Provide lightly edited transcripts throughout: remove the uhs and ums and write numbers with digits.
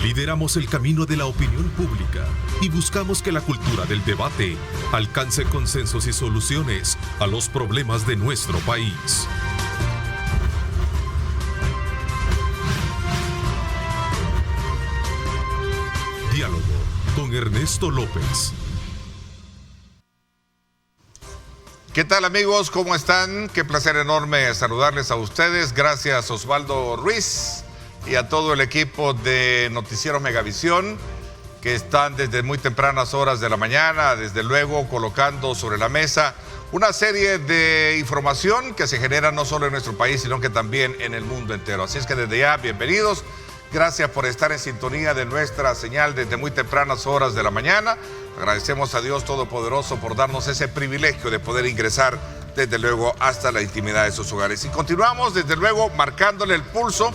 Lideramos el camino de la opinión pública y buscamos que la cultura del debate alcance consensos y soluciones a los problemas de nuestro país. Diálogo con Ernesto López. ¿Qué tal, amigos? ¿Cómo están? Qué placer enorme saludarles a ustedes. Gracias, Osvaldo Ruiz, y a todo el equipo de Noticiero Megavisión, que están desde muy tempranas horas de la mañana, desde luego colocando sobre la mesa una serie de información que se genera no solo en nuestro país, sino que también en el mundo entero. Así es que desde ya, bienvenidos. Gracias por estar en sintonía de nuestra señal desde muy tempranas horas de la mañana. Agradecemos a Dios Todopoderoso por darnos ese privilegio de poder ingresar desde luego hasta la intimidad de sus hogares. Y continuamos desde luego marcándole el pulso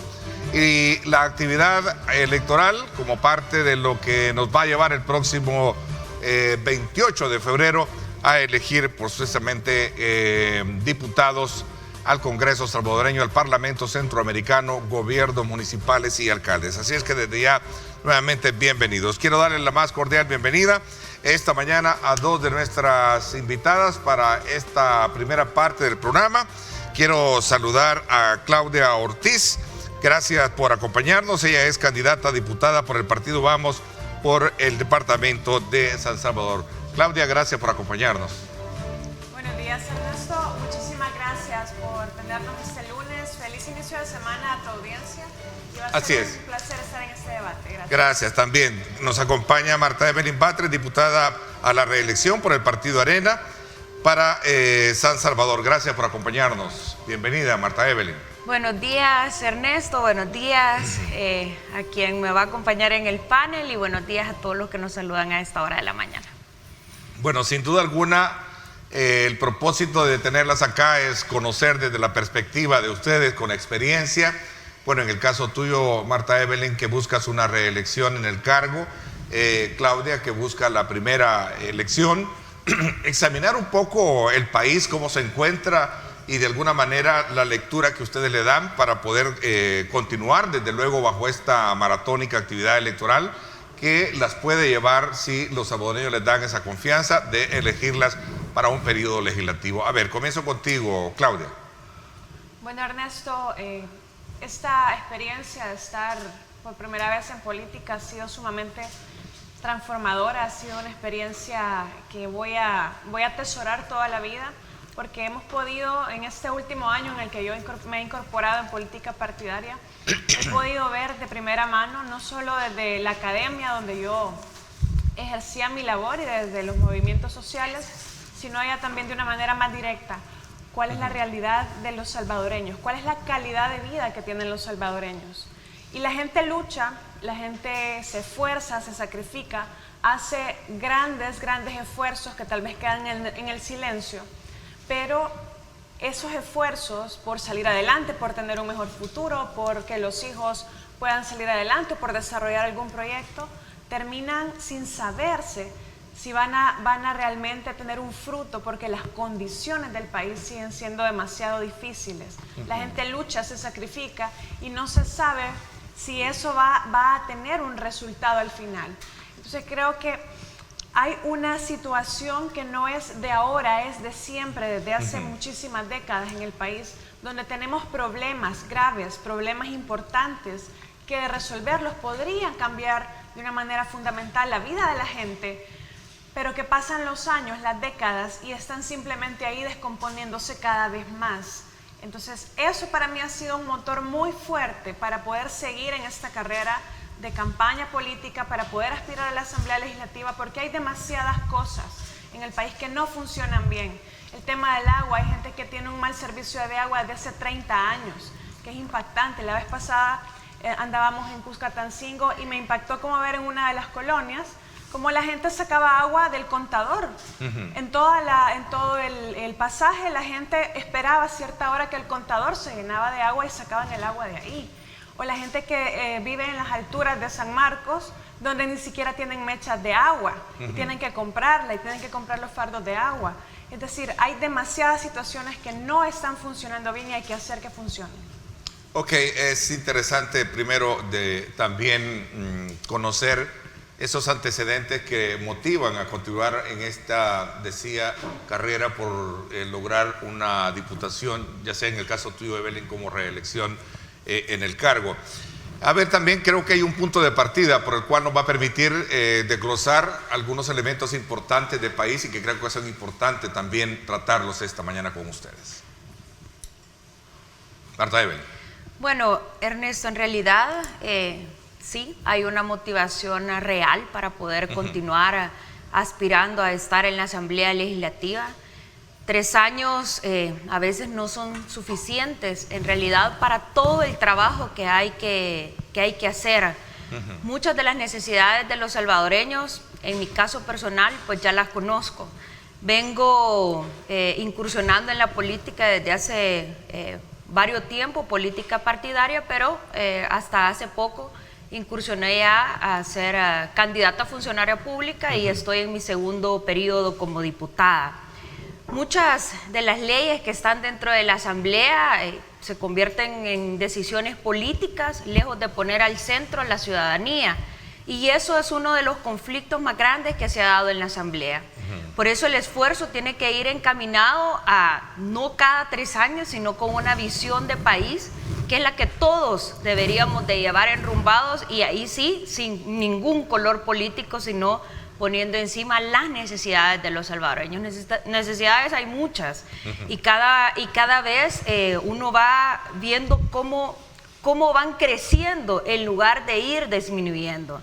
y la actividad electoral como parte de lo que nos va a llevar el próximo 28 de febrero a elegir precisamente diputados al Congreso salvadoreño, al Parlamento Centroamericano, gobiernos municipales y alcaldes. Así es que desde ya, nuevamente, bienvenidos. Quiero darle la más cordial bienvenida esta mañana a dos de nuestras invitadas para esta primera parte del programa. Quiero saludar a Claudia Ortiz. Gracias por acompañarnos. Ella es candidata a diputada por el partido Vamos por el departamento de San Salvador. Claudia, gracias por acompañarnos. Buenos días, Ernesto. Muchísimas gracias por tenernos este lunes. Feliz inicio de semana a tu audiencia. Y va a ser un placer estar en este debate. Gracias. Gracias. También nos acompaña Marta Evelyn Batres, diputada a la reelección por el partido Arena para San Salvador. Gracias por acompañarnos. Bienvenida, Marta Evelyn. Buenos días, Ernesto. Buenos días a quien me va a acompañar en el panel y buenos días a todos los que nos saludan a esta hora de la mañana. Bueno, sin duda alguna, el propósito de tenerlas acá es conocer desde la perspectiva de ustedes con experiencia. Bueno, en el caso tuyo, Marta Evelyn, que buscas una reelección en el cargo, Claudia, que busca la primera elección, examinar un poco el país, cómo se encuentra y de alguna manera la lectura que ustedes le dan para poder continuar, desde luego, bajo esta maratónica actividad electoral que las puede llevar, si los salvadoreños les dan esa confianza, de elegirlas para un periodo legislativo. A ver, comienzo contigo, Claudia. Bueno, Ernesto, esta experiencia de estar por primera vez en política ha sido sumamente transformadora, ha sido una experiencia que voy a atesorar toda la vida, porque hemos podido, en este último año en el que yo me he incorporado en política partidaria, he podido ver de primera mano, no solo desde la academia donde yo ejercía mi labor y desde los movimientos sociales, sino ya también de una manera más directa, cuál es la realidad de los salvadoreños, cuál es la calidad de vida que tienen los salvadoreños. Y la gente lucha, la gente se esfuerza, se sacrifica, hace grandes esfuerzos que tal vez quedan en el silencio, pero esos esfuerzos por salir adelante, por tener un mejor futuro, por que los hijos puedan salir adelante, por desarrollar algún proyecto, terminan sin saberse si van a realmente tener un fruto, porque las condiciones del país siguen siendo demasiado difíciles. La gente lucha, se sacrifica y no se sabe si eso va a tener un resultado al final. Entonces creo que hay una situación que no es de ahora, es de siempre, desde hace muchísimas décadas en el país, donde tenemos problemas graves, problemas importantes, que de resolverlos podrían cambiar de una manera fundamental la vida de la gente, pero que pasan los años, las décadas, y están simplemente ahí descomponiéndose cada vez más. Entonces, eso para mí ha sido un motor muy fuerte para poder seguir en esta carrera de campaña política, para poder aspirar a la Asamblea Legislativa, porque hay demasiadas cosas en el país que no funcionan bien. El tema del agua, hay gente que tiene un mal servicio de agua desde hace 30 años, que es impactante. La vez pasada andábamos en Cuscatancingo y me impactó como ver en una de las colonias como la gente sacaba agua del contador. En todo el pasaje la gente esperaba a cierta hora que el contador se llenaba de agua y sacaban el agua de ahí. O la gente que vive en las alturas de San Marcos, donde ni siquiera tienen mechas de agua, y tienen que comprarla y tienen que comprar los fardos de agua. Es decir, hay demasiadas situaciones que no están funcionando bien y hay que hacer que funcionen. Ok, es interesante primero de también conocer esos antecedentes que motivan a continuar en esta, decía, carrera por lograr una diputación, ya sea en el caso tuyo, Evelyn, como reelección en el cargo. A ver, también creo que hay un punto de partida por el cual nos va a permitir desglosar algunos elementos importantes del país y que creo que son importantes también tratarlos esta mañana con ustedes. Marta Evelyn. Bueno, Ernesto, en realidad sí, hay una motivación real para poder continuar aspirando a estar en la Asamblea Legislativa. 3 años a veces no son suficientes en realidad para todo el trabajo que hay que hacer. Muchas de las necesidades de los salvadoreños, en mi caso personal, pues ya las conozco. Vengo incursionando en la política desde hace varios tiempos, política partidaria, pero hasta hace poco incursioné ya a ser candidata a funcionaria pública y estoy en mi segundo periodo como diputada. Muchas de las leyes que están dentro de la Asamblea se convierten en decisiones políticas, lejos de poner al centro a la ciudadanía. Y eso es uno de los conflictos más grandes que se ha dado en la Asamblea. Por eso el esfuerzo tiene que ir encaminado a no cada 3 años, sino con una visión de país, que es la que todos deberíamos de llevar enrumbados, y ahí sí, sin ningún color político, sino poniendo encima las necesidades de los salvadoreños. Necesidades hay muchas, y cada vez uno va viendo cómo van creciendo en lugar de ir disminuyendo.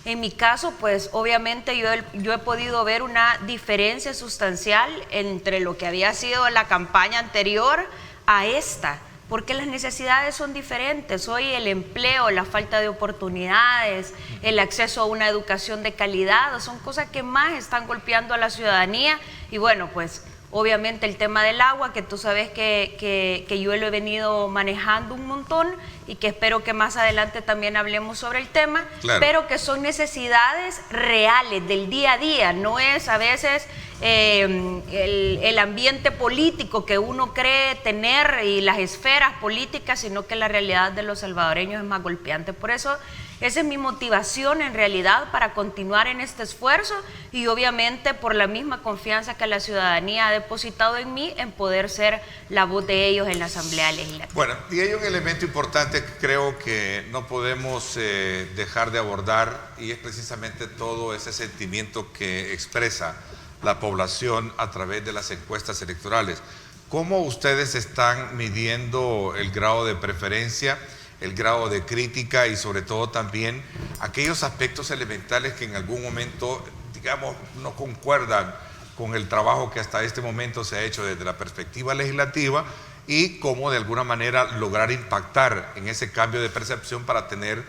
En mi caso, pues obviamente yo he podido ver una diferencia sustancial entre lo que había sido la campaña anterior a esta, porque las necesidades son diferentes. Hoy el empleo, la falta de oportunidades, el acceso a una educación de calidad, son cosas que más están golpeando a la ciudadanía. Y bueno, pues obviamente el tema del agua, que tú sabes que yo lo he venido manejando un montón y que espero que más adelante también hablemos sobre el tema, claro, pero que son necesidades reales del día a día, no es a veces el ambiente político que uno cree tener y las esferas políticas, sino que la realidad de los salvadoreños es más golpeante. Por eso esa es mi motivación en realidad para continuar en este esfuerzo, y obviamente por la misma confianza que la ciudadanía ha depositado en mí, en poder ser la voz de ellos en la Asamblea Legislativa. Bueno, y hay un elemento importante que creo que no podemos dejar de abordar, y es precisamente todo ese sentimiento que expresa la población a través de las encuestas electorales. ¿Cómo ustedes están midiendo el grado de preferencia, el grado de crítica y sobre todo también aquellos aspectos elementales que en algún momento, digamos, no concuerdan con el trabajo que hasta este momento se ha hecho desde la perspectiva legislativa, y cómo de alguna manera lograr impactar en ese cambio de percepción para tener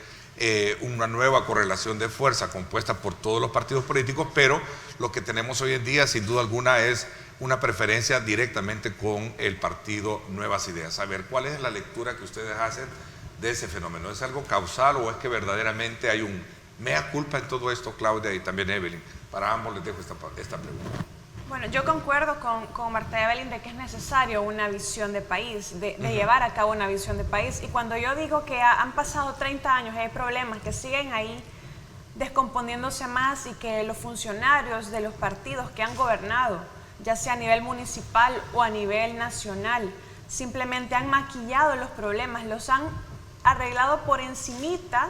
una nueva correlación de fuerza compuesta por todos los partidos políticos? Pero lo que tenemos hoy en día, sin duda alguna, es una preferencia directamente con el partido Nuevas Ideas. A ver, ¿cuál es la lectura que ustedes hacen de ese fenómeno? ¿Es algo causal o es que verdaderamente hay un mea culpa en todo esto, Claudia y también Evelyn? Para ambos les dejo esta pregunta. Bueno, yo concuerdo con Marta y Evelyn de que es necesario una visión de país, de llevar a cabo una visión de país. Y cuando yo digo que han pasado 30 años y hay problemas que siguen ahí descomponiéndose más, y que los funcionarios de los partidos que han gobernado, ya sea a nivel municipal o a nivel nacional, simplemente han maquillado los problemas, los han arreglado por encimita,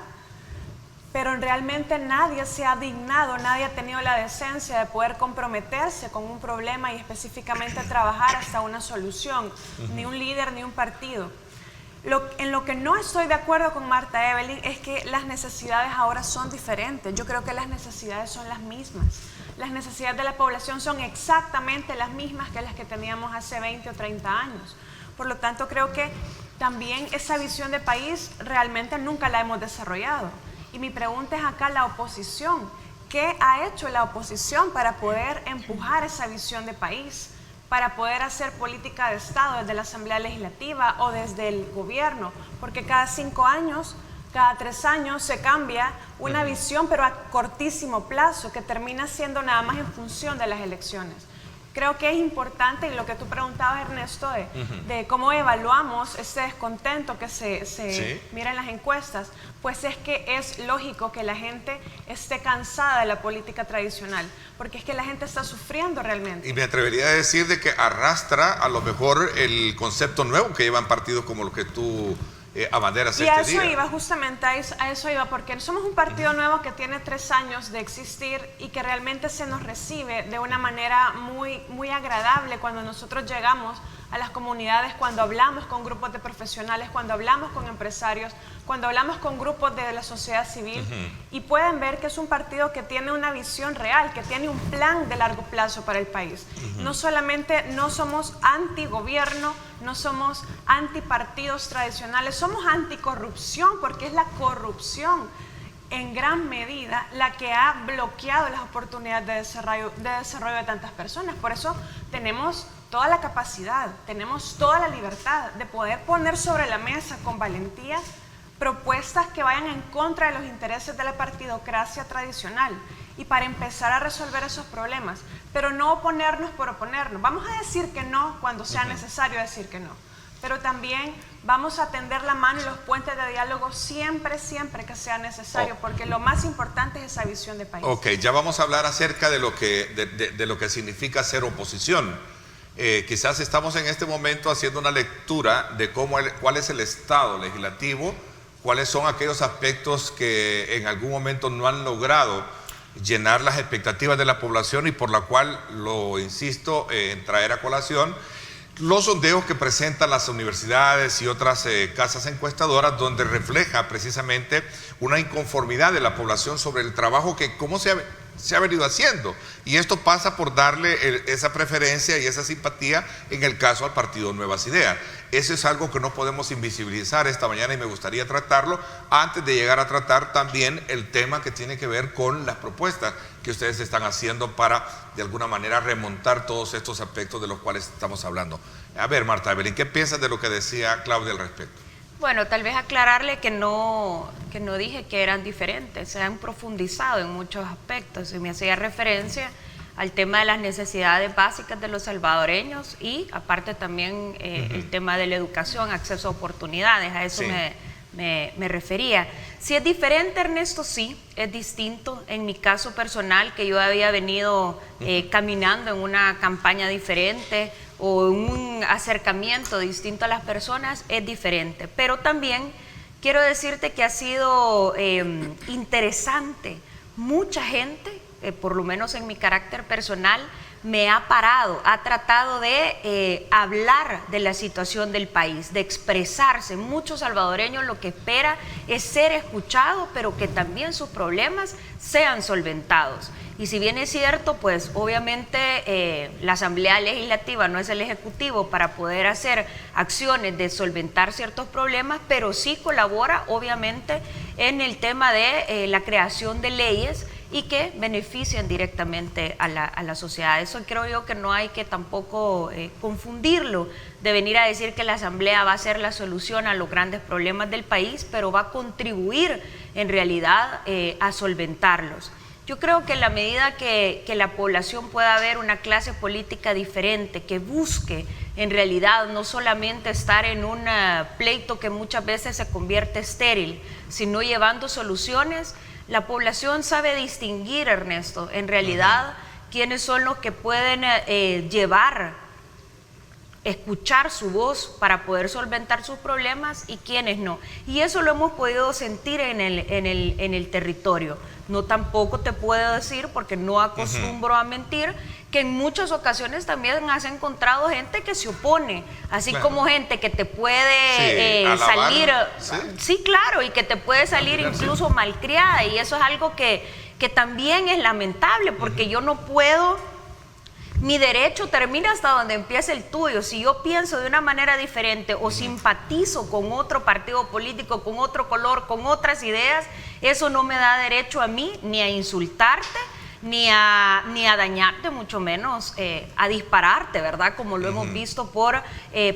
pero realmente nadie se ha dignado, nadie ha tenido la decencia de poder comprometerse con un problema y específicamente trabajar hasta una solución, ni un líder ni un partido. En lo que no estoy de acuerdo con Marta Evelyn es que las necesidades ahora son diferentes. Yo creo que las necesidades son las mismas. Las necesidades de la población son exactamente las mismas que las que teníamos hace 20 o 30 años. Por lo tanto, creo que también esa visión de país realmente nunca la hemos desarrollado. Y mi pregunta es acá la oposición. ¿Qué ha hecho la oposición para poder empujar esa visión de país? Para poder hacer política de Estado desde la Asamblea Legislativa o desde el gobierno. Porque cada 5 años, cada 3 años se cambia una visión, pero a cortísimo plazo, que termina siendo nada más en función de las elecciones. Creo que es importante, y lo que tú preguntabas, Ernesto, de cómo evaluamos este descontento que se mira en las encuestas, pues es que es lógico que la gente esté cansada de la política tradicional, porque es que la gente está sufriendo realmente. Y me atrevería a decir de que arrastra a lo mejor el concepto nuevo que llevan partidos como lo que tú abanderas este día. Y a eso iba, justamente a eso iba, porque somos un partido nuevo que tiene 3 años de existir y que realmente se nos recibe de una manera muy agradable cuando nosotros llegamos a las comunidades, cuando hablamos con grupos de profesionales, cuando hablamos con empresarios, cuando hablamos con grupos de la sociedad civil, y pueden ver que es un partido que tiene una visión real, que tiene un plan de largo plazo para el país. No solamente no somos antigobierno, no somos antipartidos tradicionales, somos anticorrupción, porque es la corrupción en gran medida la que ha bloqueado las oportunidades de desarrollo de tantas personas. Por eso tenemos toda la capacidad, tenemos toda la libertad de poder poner sobre la mesa con valentía propuestas que vayan en contra de los intereses de la partidocracia tradicional y para empezar a resolver esos problemas, pero no oponernos por oponernos. Vamos a decir que no cuando sea necesario decir que no, pero también vamos a tender la mano y los puentes de diálogo siempre que sea necesario, porque lo más importante es esa visión de país. Ok, ya vamos a hablar acerca de lo que significa ser oposición. Quizás estamos en este momento haciendo una lectura de cuál es el estado legislativo, cuáles son aquellos aspectos que en algún momento no han logrado llenar las expectativas de la población y por la cual, lo insisto en traer a colación, los sondeos que presentan las universidades y otras casas encuestadoras, donde refleja precisamente una inconformidad de la población sobre el trabajo que cómo se ha venido haciendo, y esto pasa por darle esa preferencia y esa simpatía en el caso al partido Nuevas Ideas. Eso es algo que no podemos invisibilizar esta mañana y me gustaría tratarlo antes de llegar a tratar también el tema que tiene que ver con las propuestas que ustedes están haciendo para de alguna manera remontar todos estos aspectos de los cuales estamos hablando. A ver, Marta Evelyn, ¿qué piensas de lo que decía Claudia al respecto? Bueno, tal vez aclararle que no dije que eran diferentes, se han profundizado en muchos aspectos y me hacía referencia al tema de las necesidades básicas de los salvadoreños y aparte también el tema de la educación, acceso a oportunidades, a eso me refería. Si es diferente, Ernesto, sí, es distinto. En mi caso personal, que yo había venido caminando en una campaña diferente o un acercamiento distinto a las personas, es diferente. Pero también quiero decirte que ha sido interesante. Mucha gente, por lo menos en mi carácter personal, me ha parado, ha tratado de hablar de la situación del país, de expresarse. Muchos salvadoreños lo que espera es ser escuchado, pero que también sus problemas sean solventados. Y si bien es cierto, pues obviamente la Asamblea Legislativa no es el Ejecutivo para poder hacer acciones de solventar ciertos problemas, pero sí colabora obviamente en el tema de la creación de leyes y que benefician directamente a la sociedad. Eso creo yo que no hay que tampoco confundirlo, de venir a decir que la Asamblea va a ser la solución a los grandes problemas del país, pero va a contribuir en realidad a solventarlos. Yo creo que en la medida que la población pueda ver una clase política diferente, que busque en realidad no solamente estar en un pleito que muchas veces se convierte estéril, sino llevando soluciones, la población sabe distinguir, Ernesto, en realidad quiénes son los que pueden escuchar su voz para poder solventar sus problemas y quiénes no. Y eso lo hemos podido sentir en el territorio. No tampoco te puedo decir, porque no acostumbro a mentir, que en muchas ocasiones también has encontrado gente que se opone, así como gente que te puede salir, sí, claro, y que te puede salir incluso malcriada, y eso es algo que también es lamentable, porque yo no puedo, mi derecho termina hasta donde empieza el tuyo. Si yo pienso de una manera diferente o simpatizo con otro partido político, con otro color, con otras ideas, eso no me da derecho a mí ni a insultarte, ni a dañarte, mucho menos a dispararte, ¿verdad? Como lo hemos visto por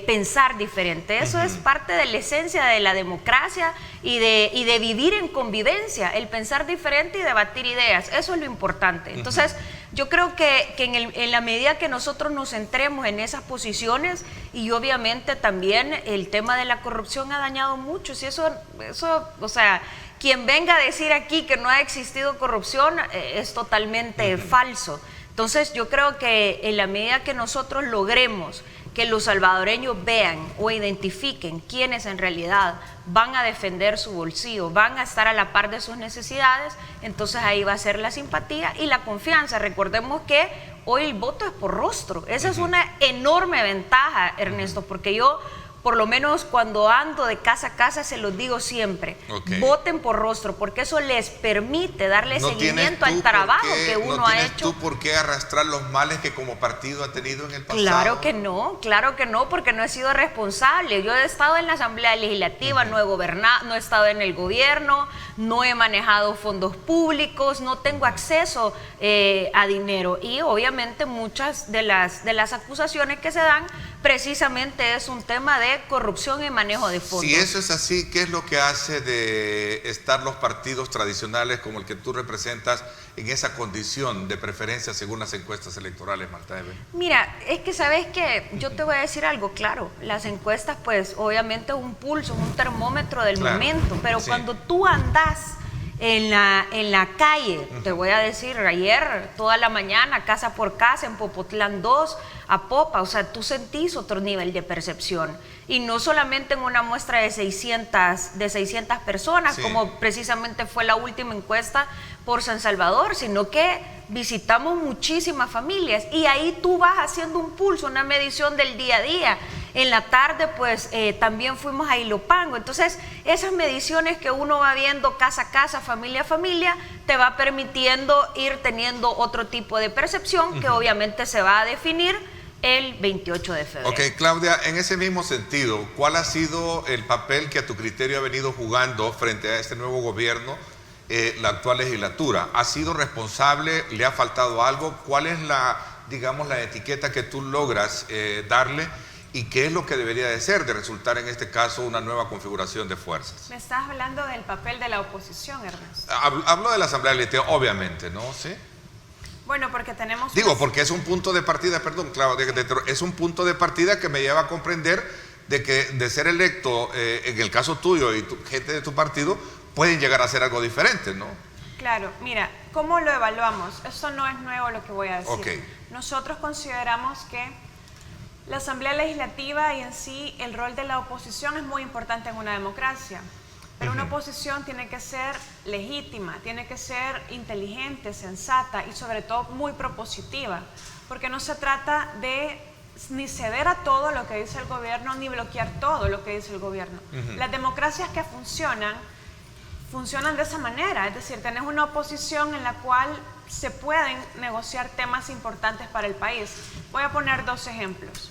pensar diferente. Eso es parte de la esencia de la democracia y de vivir en convivencia, el pensar diferente y debatir ideas. Eso es lo importante. Entonces, yo creo que en la medida que nosotros nos centremos en esas posiciones, y obviamente también el tema de la corrupción ha dañado mucho, si eso, o sea, quien venga a decir aquí que no ha existido corrupción es totalmente falso. Entonces yo creo que en la medida que nosotros logremos que los salvadoreños vean o identifiquen quiénes en realidad van a defender su bolsillo, van a estar a la par de sus necesidades, entonces ahí va a ser la simpatía y la confianza. Recordemos que hoy el voto es por rostro. Esa es una enorme ventaja, Ernesto, porque yo, por lo menos cuando ando de casa a casa, se los digo siempre, voten por rostro, porque eso les permite darle seguimiento al trabajo que uno ha hecho. ¿No tienes tú por qué arrastrar los males que como partido ha tenido en el pasado? Claro que no, porque no he sido responsable. Yo he estado en la Asamblea Legislativa, no he gobernado, no he estado en el gobierno, no he manejado fondos públicos, no tengo acceso a dinero, y obviamente muchas de las acusaciones que se dan precisamente es un tema de corrupción y manejo de fondos. Si eso es así, ¿qué es lo que hace de estar los partidos tradicionales como el que tú representas en esa condición de preferencia según las encuestas electorales, Marta Eve? Mira, es que sabes que yo te voy a decir algo, claro, las encuestas pues obviamente es un pulso, es un termómetro del momento, pero cuando tú andas en la calle, te voy a decir, ayer toda la mañana, casa por casa, en Popotlán 2, a Popa, o sea, tú sentís otro nivel de percepción, y no solamente en una muestra de 600 personas, como precisamente fue la última encuesta por San Salvador, sino que visitamos muchísimas familias, y ahí tú vas haciendo un pulso, una medición del día a día. En la tarde pues también fuimos a Ilopango. Entonces esas mediciones que uno va viendo casa a casa, familia a familia, te va permitiendo ir teniendo otro tipo de percepción que obviamente se va a definir el 28 de febrero. Ok, Claudia, en ese mismo sentido, ¿cuál ha sido el papel que a tu criterio ha venido jugando frente a este nuevo gobierno, la actual legislatura? ¿Ha sido responsable? ¿Le ha faltado algo? ¿Cuál es la etiqueta que tú logras darle? ¿Y qué es lo que debería de ser, de resultar en este caso una nueva configuración de fuerzas? Me estás hablando del papel de la oposición, Ernesto. Hablo de la Asamblea Legislativa, obviamente, ¿no? ¿Sí? Bueno, porque tenemos... porque es un punto de partida, perdón, Claudia, es un punto de partida que me lleva a comprender de que de ser electo, en el caso tuyo y gente de tu partido, pueden llegar a hacer algo diferente, ¿no? Claro, mira, ¿cómo lo evaluamos? Esto no es nuevo lo que voy a decir. Nosotros consideramos que la Asamblea Legislativa y en sí el rol de la oposición es muy importante en una democracia, pero una oposición tiene que ser legítima, tiene que ser inteligente, sensata y sobre todo muy propositiva, porque no se trata de ni ceder a todo lo que dice el gobierno ni bloquear todo lo que dice el gobierno. Las democracias que funcionan de esa manera, es decir, tenés una oposición en la cual se pueden negociar temas importantes para el país. Voy a poner dos ejemplos.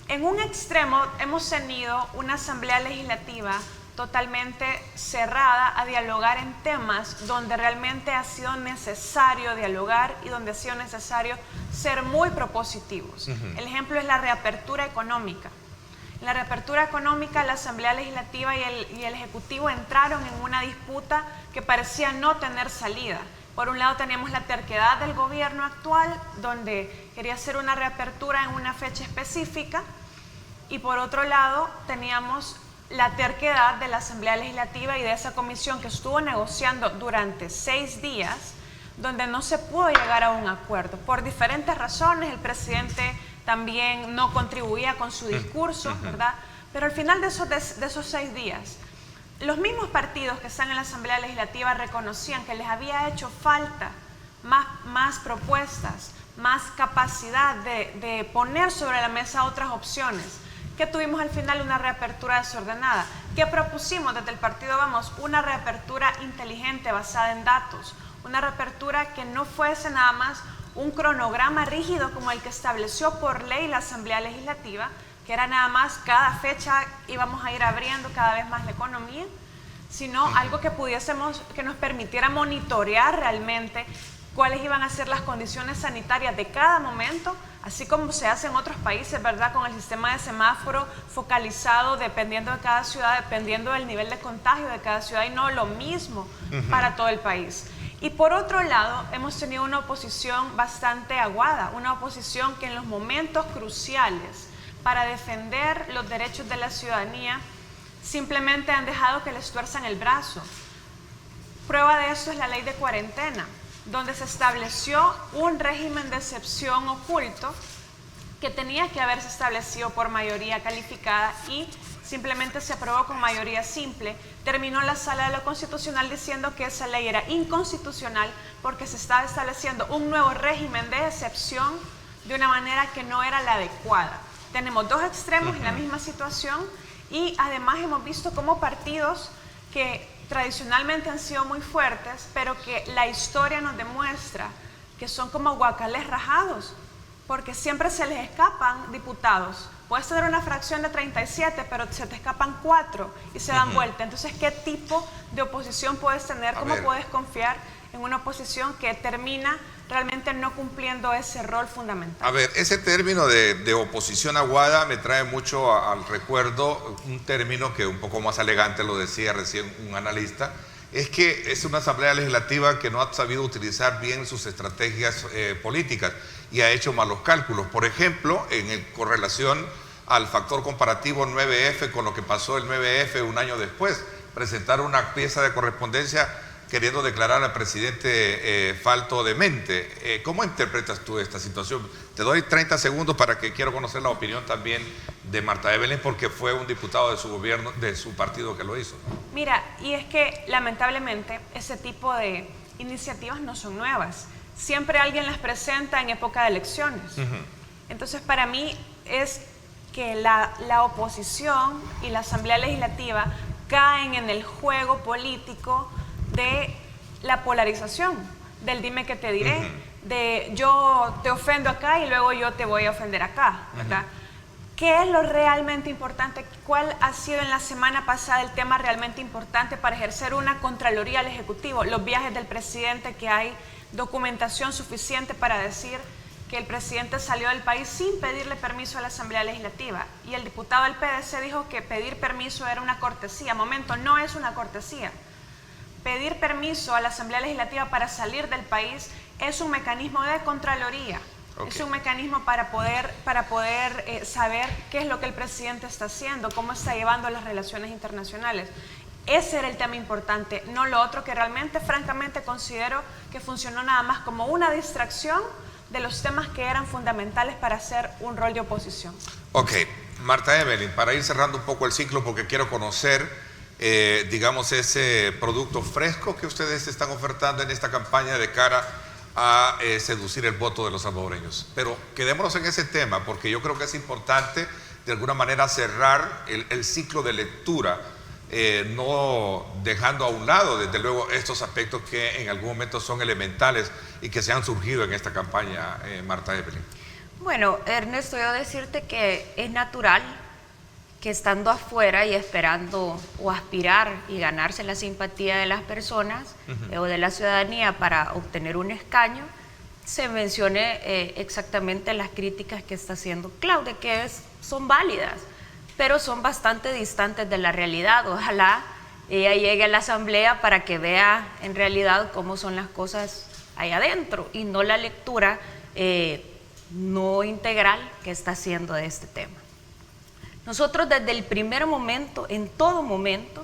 En un extremo hemos tenido una Asamblea Legislativa totalmente cerrada a dialogar en temas donde realmente ha sido necesario dialogar y donde ha sido necesario ser muy propositivos. El ejemplo es la reapertura económica. En la reapertura económica, la Asamblea Legislativa y el Ejecutivo entraron en una disputa que parecía no tener salida. Por un lado teníamos la terquedad del gobierno actual, donde quería hacer una reapertura en una fecha específica, y por otro lado teníamos la terquedad de la Asamblea Legislativa y de esa comisión que estuvo negociando durante 6 días, donde no se pudo llegar a un acuerdo. Por diferentes razones, el presidente también no contribuía con su discurso, ¿verdad? Pero al final de esos 6 días, los mismos partidos que están en la Asamblea Legislativa reconocían que les había hecho falta más propuestas, más capacidad de poner sobre la mesa otras opciones. ¿Qué tuvimos al final? Una reapertura desordenada. ¿Qué propusimos desde el partido Vamos? Una reapertura inteligente basada en datos, una reapertura que no fuese nada más un cronograma rígido como el que estableció por ley la Asamblea Legislativa, que era nada más cada fecha íbamos a ir abriendo cada vez más la economía, sino algo que nos permitiera monitorear realmente cuáles iban a ser las condiciones sanitarias de cada momento, así como se hace en otros países, ¿verdad? Con el sistema de semáforo focalizado dependiendo de cada ciudad, dependiendo del nivel de contagio de cada ciudad, y no lo mismo para todo el país. Y por otro lado, hemos tenido una oposición bastante aguada, una oposición que en los momentos cruciales para defender los derechos de la ciudadanía simplemente han dejado que les tuerzan el brazo. Prueba de esto es la ley de cuarentena, donde se estableció un régimen de excepción oculto que tenía que haberse establecido por mayoría calificada y simplemente se aprobó con mayoría simple. Terminó la Sala de lo Constitucional diciendo que esa ley era inconstitucional porque se estaba estableciendo un nuevo régimen de excepción de una manera que no era la adecuada. Tenemos dos extremos en la misma situación y además hemos visto cómo partidos que tradicionalmente han sido muy fuertes, pero que la historia nos demuestra que son como guacales rajados, porque siempre se les escapan diputados. Puedes tener una fracción de 37, pero se te escapan 4 y se dan vuelta. Entonces, ¿qué tipo de oposición puedes tener? ¿Cómo puedes confiar en una oposición que termina realmente no cumpliendo ese rol fundamental? A ver, ese término de oposición aguada me trae mucho al recuerdo un término que un poco más elegante lo decía recién un analista, es que es una asamblea legislativa que no ha sabido utilizar bien sus estrategias políticas y ha hecho malos cálculos. Por ejemplo, con relación al factor comparativo 9F con lo que pasó el 9F un año después, presentar una pieza de correspondencia queriendo declarar al presidente falto de mente. ¿Cómo interpretas tú esta situación? Te doy 30 segundos para que quiero conocer la opinión también de Marta Evelyn, porque fue un diputado de su gobierno, de su partido que lo hizo. Mira, y es que lamentablemente ese tipo de iniciativas no son nuevas. Siempre alguien las presenta en época de elecciones. Entonces, para mí es que la oposición y la Asamblea Legislativa caen en el juego político de la polarización, del dime que te diré, de yo te ofendo acá y luego yo te voy a ofender acá, ¿verdad? ¿Qué es lo realmente importante? ¿Cuál ha sido en la semana pasada el tema realmente importante para ejercer una contraloría al Ejecutivo? Los viajes del presidente, que hay documentación suficiente para decir que el presidente salió del país sin pedirle permiso a la Asamblea Legislativa. Y el diputado del PDC dijo que pedir permiso era una cortesía. Momento, no es una cortesía. Pedir permiso a la Asamblea Legislativa para salir del país es un mecanismo de contraloría. Es un mecanismo para poder saber qué es lo que el presidente está haciendo, cómo está llevando las relaciones internacionales. Ese era el tema importante, no lo otro que realmente, francamente, considero que funcionó nada más como una distracción de los temas que eran fundamentales para hacer un rol de oposición. Ok, Marta Evelyn, para ir cerrando un poco el ciclo, porque quiero conocer, digamos, ese producto fresco que ustedes están ofertando en esta campaña de cara a seducir el voto de los salvadoreños. Pero quedémonos en ese tema, porque yo creo que es importante de alguna manera cerrar el ciclo de lectura, no dejando a un lado desde luego estos aspectos que en algún momento son elementales y que se han surgido en esta campaña, Marta Evelyn. Bueno, Ernesto, yo decirte que es natural que estando afuera y esperando o aspirar y ganarse la simpatía de las personas o de la ciudadanía para obtener un escaño, se mencione exactamente las críticas que está haciendo Claudia, que son válidas, pero son bastante distantes de la realidad. Ojalá ella llegue a la asamblea para que vea en realidad cómo son las cosas ahí adentro y no la lectura no integral que está haciendo de este tema. Nosotros desde el primer momento, en todo momento,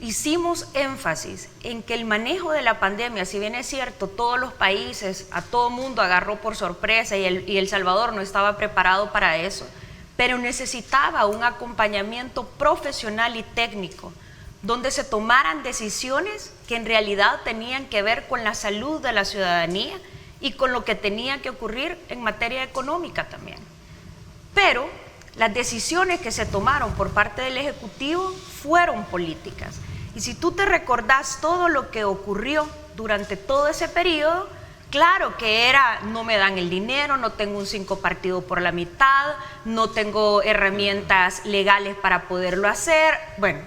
hicimos énfasis en que el manejo de la pandemia, si bien es cierto, todos los países, a todo mundo agarró por sorpresa y El Salvador no estaba preparado para eso, pero necesitaba un acompañamiento profesional y técnico, donde se tomaran decisiones que en realidad tenían que ver con la salud de la ciudadanía y con lo que tenía que ocurrir en materia económica también. Pero las decisiones que se tomaron por parte del Ejecutivo fueron políticas. Y si tú te recordás todo lo que ocurrió durante todo ese periodo, claro que era, no me dan el dinero, no tengo un 5 partido por la mitad, no tengo herramientas legales para poderlo hacer. Bueno,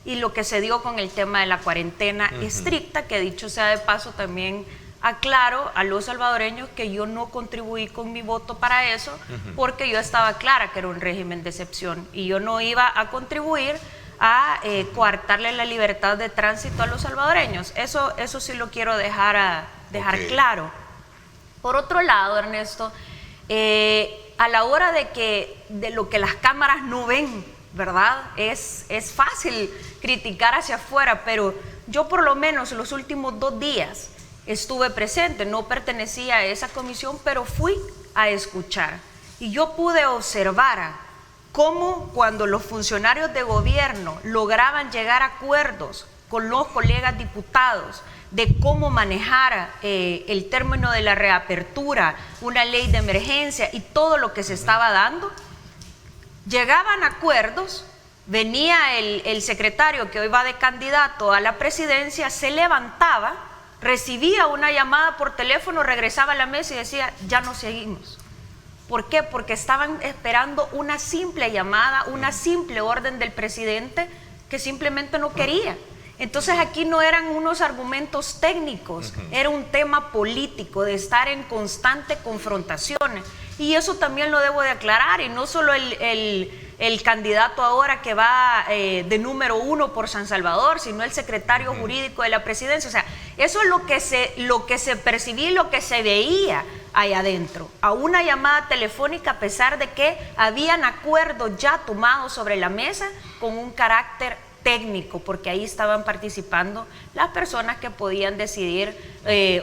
y lo que se dio con el tema de la cuarentena estricta, que dicho sea de paso también aclaro a los salvadoreños que yo no contribuí con mi voto para eso, porque yo estaba clara que era un régimen de excepción y yo no iba a contribuir a coartarle la libertad de tránsito a los salvadoreños. Eso sí lo quiero dejar claro. Por otro lado, Ernesto, a la hora de lo que las cámaras no ven, ¿verdad? Es fácil criticar hacia afuera, pero yo por lo menos los últimos 2 días estuve presente, no pertenecía a esa comisión, pero fui a escuchar. Y yo pude observar cómo cuando los funcionarios de gobierno lograban llegar a acuerdos con los colegas diputados de cómo manejar el término de la reapertura, una ley de emergencia y todo lo que se estaba dando, llegaban a acuerdos, venía el secretario que hoy va de candidato a la presidencia, se levantaba, recibía una llamada por teléfono, regresaba a la mesa y decía, ya no seguimos. ¿Por qué? Porque estaban esperando una simple llamada, una simple orden del presidente que simplemente no quería. Entonces aquí no eran unos argumentos técnicos, era un tema político de estar en constante confrontación. Y eso también lo debo de aclarar, y no solo el candidato ahora que va de número 1 por San Salvador, sino el secretario jurídico de la presidencia. O sea, eso es lo que se percibía y lo que se veía allá adentro. A una llamada telefónica, a pesar de que habían acuerdos ya tomados sobre la mesa con un carácter técnico, porque ahí estaban participando las personas que podían decidir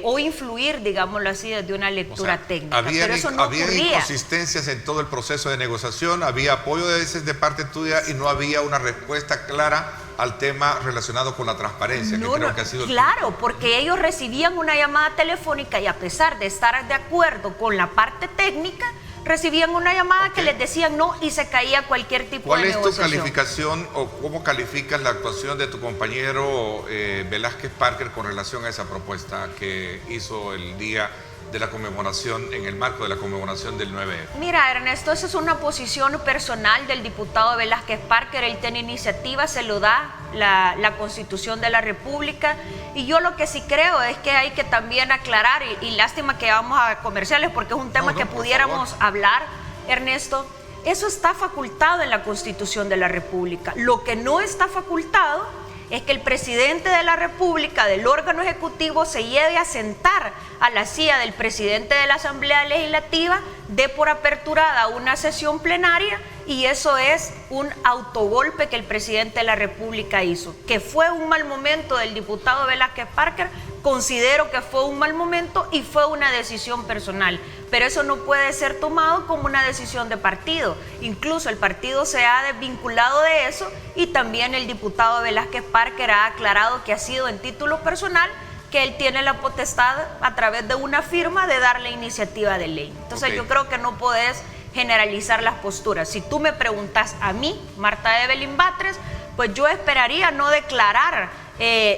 o influir, digámoslo así, desde una lectura técnica. Pero eso no ocurría. Había inconsistencias en todo el proceso de negociación, había apoyo de parte tuya y no había una respuesta clara al tema relacionado con la transparencia, que creo que ha sido... Claro, porque ellos recibían una llamada telefónica y a pesar de estar de acuerdo con la parte técnica, recibían una llamada que les decían no y se caía cualquier tipo de negociación. ¿Cuál es tu calificación o cómo calificas la actuación de tu compañero Velázquez Parker con relación a esa propuesta que hizo el día de la conmemoración, en el marco de la conmemoración del 9F? Mira, Ernesto, esa es una posición personal del diputado Velázquez Parker. Él tiene iniciativa, se lo da la Constitución de la República, y yo lo que sí creo es que hay que también aclarar, y lástima que vamos a comerciales porque es un tema que pudiéramos hablar, Ernesto. Eso está facultado en la Constitución de la República. Lo que no está facultado es que el presidente de la República, del órgano ejecutivo, se lleve a sentar a la silla del presidente de la Asamblea Legislativa, dé por aperturada una sesión plenaria, y eso es un autogolpe que el presidente de la República hizo. Que fue un mal momento del diputado Velázquez Parker, considero que fue un mal momento y fue una decisión personal, pero eso no puede ser tomado como una decisión de partido. Incluso el partido se ha desvinculado de eso, y también el diputado Velázquez Parker ha aclarado que ha sido en título personal, que él tiene la potestad a través de una firma de dar la iniciativa de ley. Entonces yo creo que no podés generalizar las posturas. Si tú me preguntas a mí, Marta Evelyn Batres, pues yo esperaría no declarar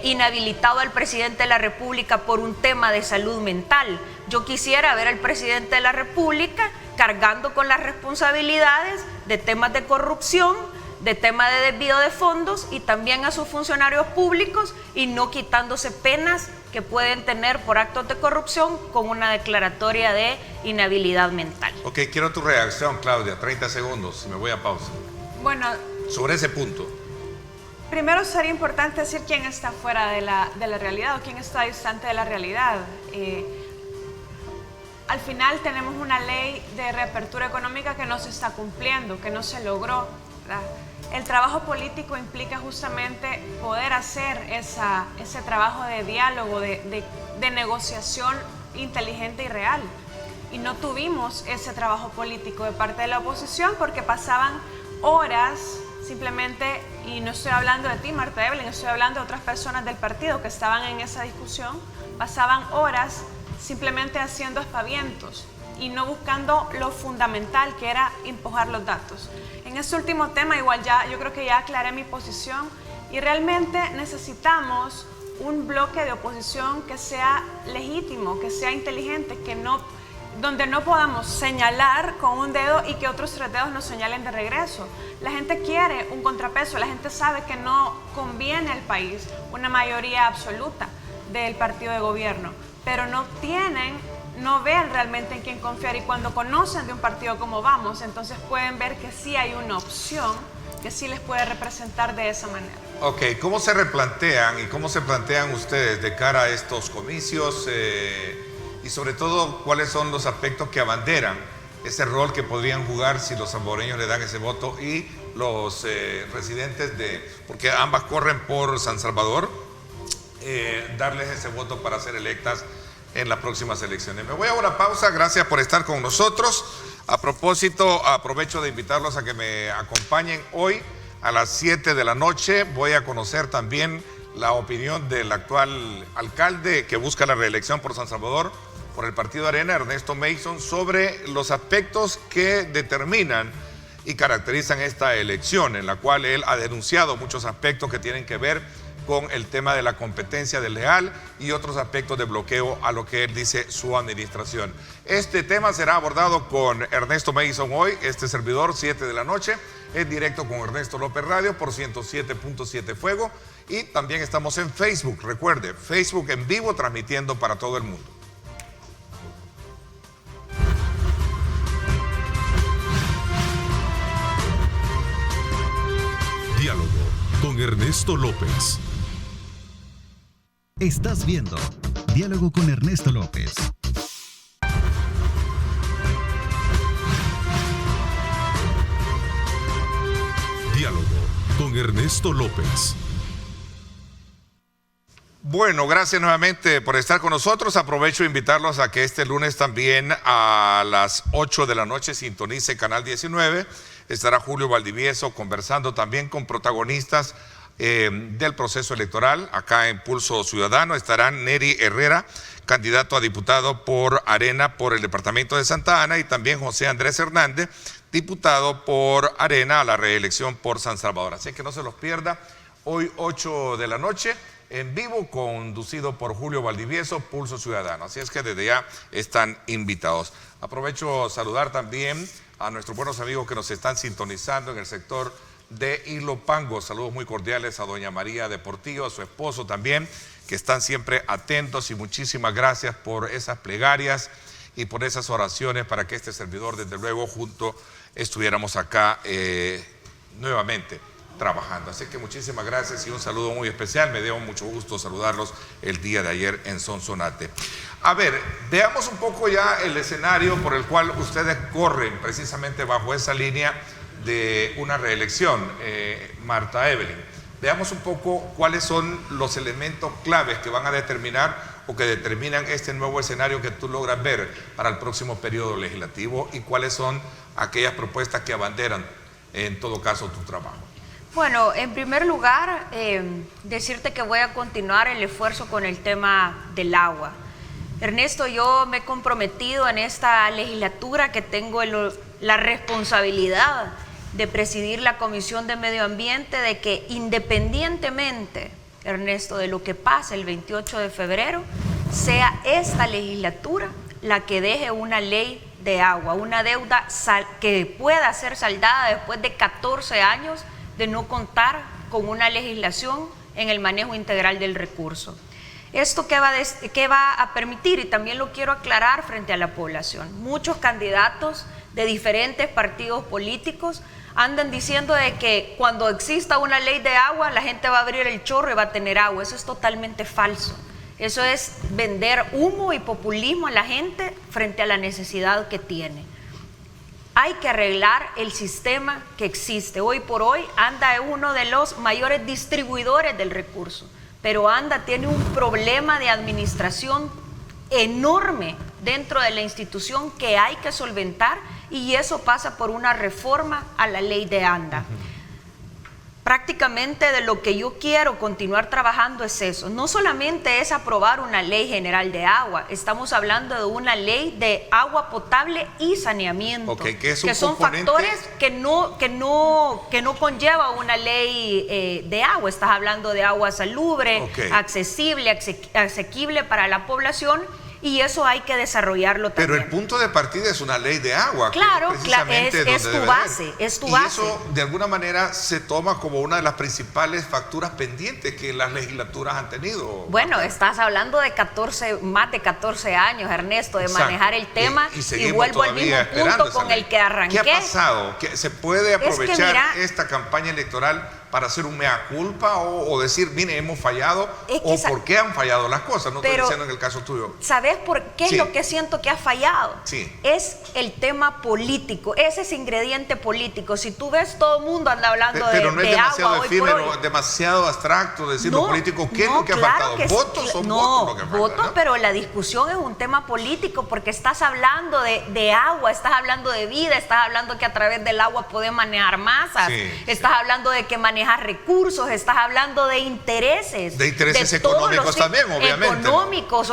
inhabilitado al presidente de la República por un tema de salud mental. Yo quisiera ver al presidente de la República cargando con las responsabilidades de temas de corrupción, de tema de desvío de fondos, y también a sus funcionarios públicos, y no quitándose penas que pueden tener por actos de corrupción con una declaratoria de inhabilidad mental. Ok, quiero tu reacción, Claudia, 30 segundos, me voy a pausa. Bueno, sobre ese punto. Primero sería importante decir quién está fuera de la realidad o quién está distante de la realidad. Al final tenemos una ley de reapertura económica que no se está cumpliendo, que no se logró, ¿verdad? El trabajo político implica justamente poder hacer ese trabajo de diálogo, de negociación inteligente y real. Y no tuvimos ese trabajo político de parte de la oposición porque pasaban horas simplemente, y no estoy hablando de ti, Marta Evelyn, estoy hablando de otras personas del partido que estaban en esa discusión, pasaban horas simplemente haciendo aspavientos y no buscando lo fundamental, que era empujar los datos. En este último tema igual yo creo que ya aclaré mi posición, y realmente necesitamos un bloque de oposición que sea legítimo, que sea inteligente, donde no podamos señalar con un dedo y que otros 3 dedos nos señalen de regreso. La gente quiere un contrapeso, la gente sabe que no conviene al país una mayoría absoluta del partido de gobierno, pero no ven realmente en quién confiar, y cuando conocen de un partido como Vamos, entonces pueden ver que sí hay una opción que sí les puede representar de esa manera. Ok, ¿cómo se replantean y cómo se plantean ustedes de cara a estos comicios y sobre todo cuáles son los aspectos que abanderan ese rol que podrían jugar si los salvadoreños le dan ese voto y los residentes porque ambas corren por San Salvador, darles ese voto para ser electas en las próximas elecciones? Me voy a una pausa, gracias por estar con nosotros. A propósito, aprovecho de invitarlos a que me acompañen hoy a las 7 de la noche. Voy a conocer también la opinión del actual alcalde que busca la reelección por San Salvador por el Partido Arena, Ernesto Mason, sobre los aspectos que determinan y caracterizan esta elección, en la cual él ha denunciado muchos aspectos que tienen que ver con el tema de la competencia desleal y otros aspectos de bloqueo a lo que él dice su administración. Este tema será abordado con Ernesto Mason hoy, este servidor, 7 de la noche, en directo con Ernesto López Radio por 107.7 Fuego, y también estamos en Facebook, recuerde, Facebook en vivo transmitiendo para todo el mundo. Diálogo con Ernesto López. Estás viendo Diálogo con Ernesto López. Diálogo con Ernesto López. Bueno, gracias nuevamente por estar con nosotros. Aprovecho de invitarlos a que este lunes también a las 8 de la noche sintonice Canal 19. Estará Julio Valdivieso conversando también con protagonistas del proceso electoral. Acá en Pulso Ciudadano estarán Neri Herrera, candidato a diputado por Arena por el departamento de Santa Ana, y también José Andrés Hernández, diputado por Arena a la reelección por San Salvador. Así que no se los pierda, hoy 8 de la noche, en vivo, conducido por Julio Valdivieso, Pulso Ciudadano. Así es que desde ya están invitados. Aprovecho saludar también a nuestros buenos amigos que nos están sintonizando en el sector de Ilopango. Saludos muy cordiales a doña María de Portillo, a su esposo también, que están siempre atentos, y muchísimas gracias por esas plegarias y por esas oraciones para que este servidor, desde luego, junto estuviéramos acá nuevamente trabajando. Así que muchísimas gracias y un saludo muy especial. Me dio mucho gusto saludarlos el día de ayer en Sonsonate. A ver, veamos un poco ya el escenario por el cual ustedes corren precisamente bajo esa línea de una reelección, Marta Evelyn. Veamos un poco cuáles son los elementos claves que van a determinar o que determinan este nuevo escenario que tú logras ver para el próximo periodo legislativo, y cuáles son aquellas propuestas que abanderan en todo caso tu trabajo. Bueno, en primer lugar, decirte que voy a continuar el esfuerzo con el tema del agua. Ernesto, yo me he comprometido en esta legislatura, que tengo la responsabilidad de presidir la Comisión de Medio Ambiente, de que independientemente, Ernesto, de lo que pase el 28 de febrero, sea esta legislatura la que deje una ley de agua, una deuda que pueda ser saldada después de 14 años de no contar con una legislación en el manejo integral del recurso. ¿Esto qué va a permitir? Y también lo quiero aclarar frente a la población. Muchos candidatos de diferentes partidos políticos andan diciendo de que cuando exista una ley de agua, la gente va a abrir el chorro y va a tener agua. Eso es totalmente falso. Eso es vender humo y populismo a la gente frente a la necesidad que tiene. Hay que arreglar el sistema que existe. Hoy por hoy ANDA es uno de los mayores distribuidores del recurso, pero ANDA tiene un problema de administración enorme dentro de la institución que hay que solventar, y eso pasa por una reforma a la ley de ANDA. Prácticamente de lo que yo quiero continuar trabajando es eso. No solamente es aprobar una ley general de agua, estamos hablando de una ley de agua potable y saneamiento, que son factores que no conlleva una ley de agua. Estás hablando de agua salubre, accesible, asequible para la población, y eso hay que desarrollarlo también. Pero el punto de partida es una ley de agua. Claro, es tu base, es tu base. Y eso de alguna manera se toma como una de las principales facturas pendientes que las legislaturas han tenido. Bueno, estás hablando de más de 14 años, Ernesto, de manejar el tema y vuelvo al mismo punto con el que arranqué. ¿Qué ha pasado? ¿Se puede aprovechar esta campaña electoral para hacer un mea culpa o decir, mire, hemos fallado, por qué han fallado las cosas? No estoy diciendo en el caso tuyo. ¿Sabes por qué es lo que siento que ha fallado? Sí. Es el tema político, ese es ingrediente político. Si tú ves, todo el mundo anda hablando pero no es demasiado agua efímero, demasiado abstracto decir lo político. ¿Qué es lo que ha faltado? ¿Votos son votos lo que falta? Votos, pero la discusión es un tema político porque estás hablando de agua, estás hablando de vida, estás hablando que a través del agua podés manejar masas, estás hablando de que manejar recursos, estás hablando de intereses. De intereses económicos también, obviamente. Económicos,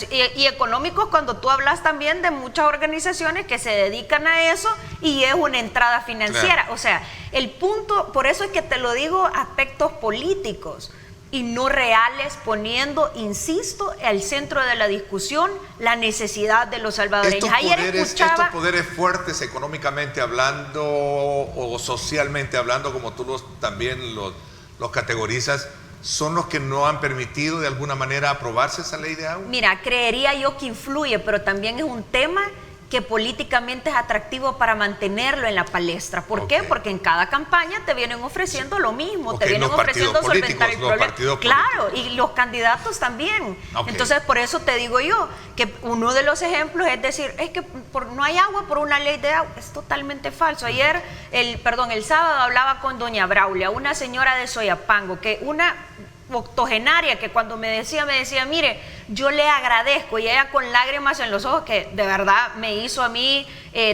y económicos cuando tú hablas también de muchas organizaciones que se dedican a eso y es una entrada financiera. Claro. O sea, el punto, por eso es que te lo digo, aspectos políticos y no reales, poniendo, insisto, al centro de la discusión la necesidad de los salvadoreños. Estos poderes fuertes económicamente hablando o socialmente hablando, como tú también los categorizas, ¿son los que no han permitido de alguna manera aprobarse esa ley de agua? Mira, creería yo que influye, pero también es un tema que políticamente es atractivo para mantenerlo en la palestra. ¿Por qué? Porque en cada campaña te vienen ofreciendo lo mismo, te vienen ofreciendo solventar el problema. Claro, y los candidatos también. Entonces, por eso te digo yo que uno de los ejemplos es decir, es que no hay agua por una ley de agua. Es totalmente falso. Ayer, el sábado hablaba con doña Braulia, una señora de Soyapango, que una octogenaria que cuando me decía, mire, yo le agradezco, y ella con lágrimas en los ojos, que de verdad me hizo a mí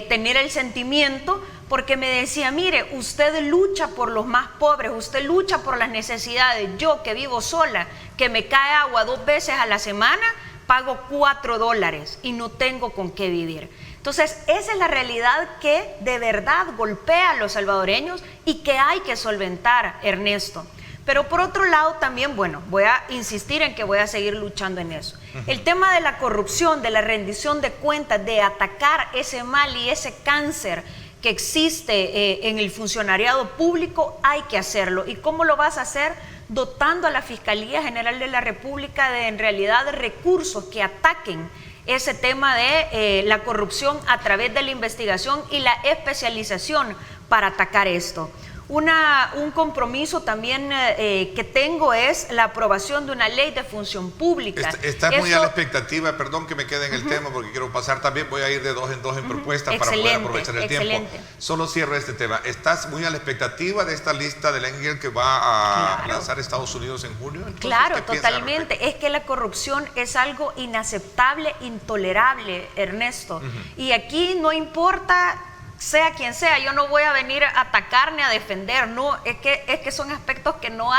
tener el sentimiento, porque me decía, mire, usted lucha por los más pobres, usted lucha por las necesidades. Yo que vivo sola, que me cae agua 2 veces a la semana, pago $4 y no tengo con qué vivir. Entonces, esa es la realidad que de verdad golpea a los salvadoreños y que hay que solventar, Ernesto. Pero por otro lado también, bueno, voy a insistir en que voy a seguir luchando en eso. El tema de la corrupción, de la rendición de cuentas, de atacar ese mal y ese cáncer que existe en el funcionariado público, hay que hacerlo. ¿Y cómo lo vas a hacer? Dotando a la Fiscalía General de la República de, en realidad, recursos que ataquen ese tema de la corrupción a través de la investigación y la especialización para atacar esto. Un compromiso también que tengo es la aprobación de una ley de función pública. Estás muy a la expectativa, perdón que me quede en el tema porque quiero pasar también, voy a ir de 2 en 2 en propuestas para poder aprovechar el tiempo. Solo cierro este tema. ¿Estás muy a la expectativa de esta lista del Engel que va a lanzar Estados Unidos en junio? Entonces, claro, totalmente. Es que la corrupción es algo inaceptable, intolerable, Ernesto. Y aquí no importa sea quien sea, yo no voy a venir a atacar ni a defender, no, es que son aspectos que no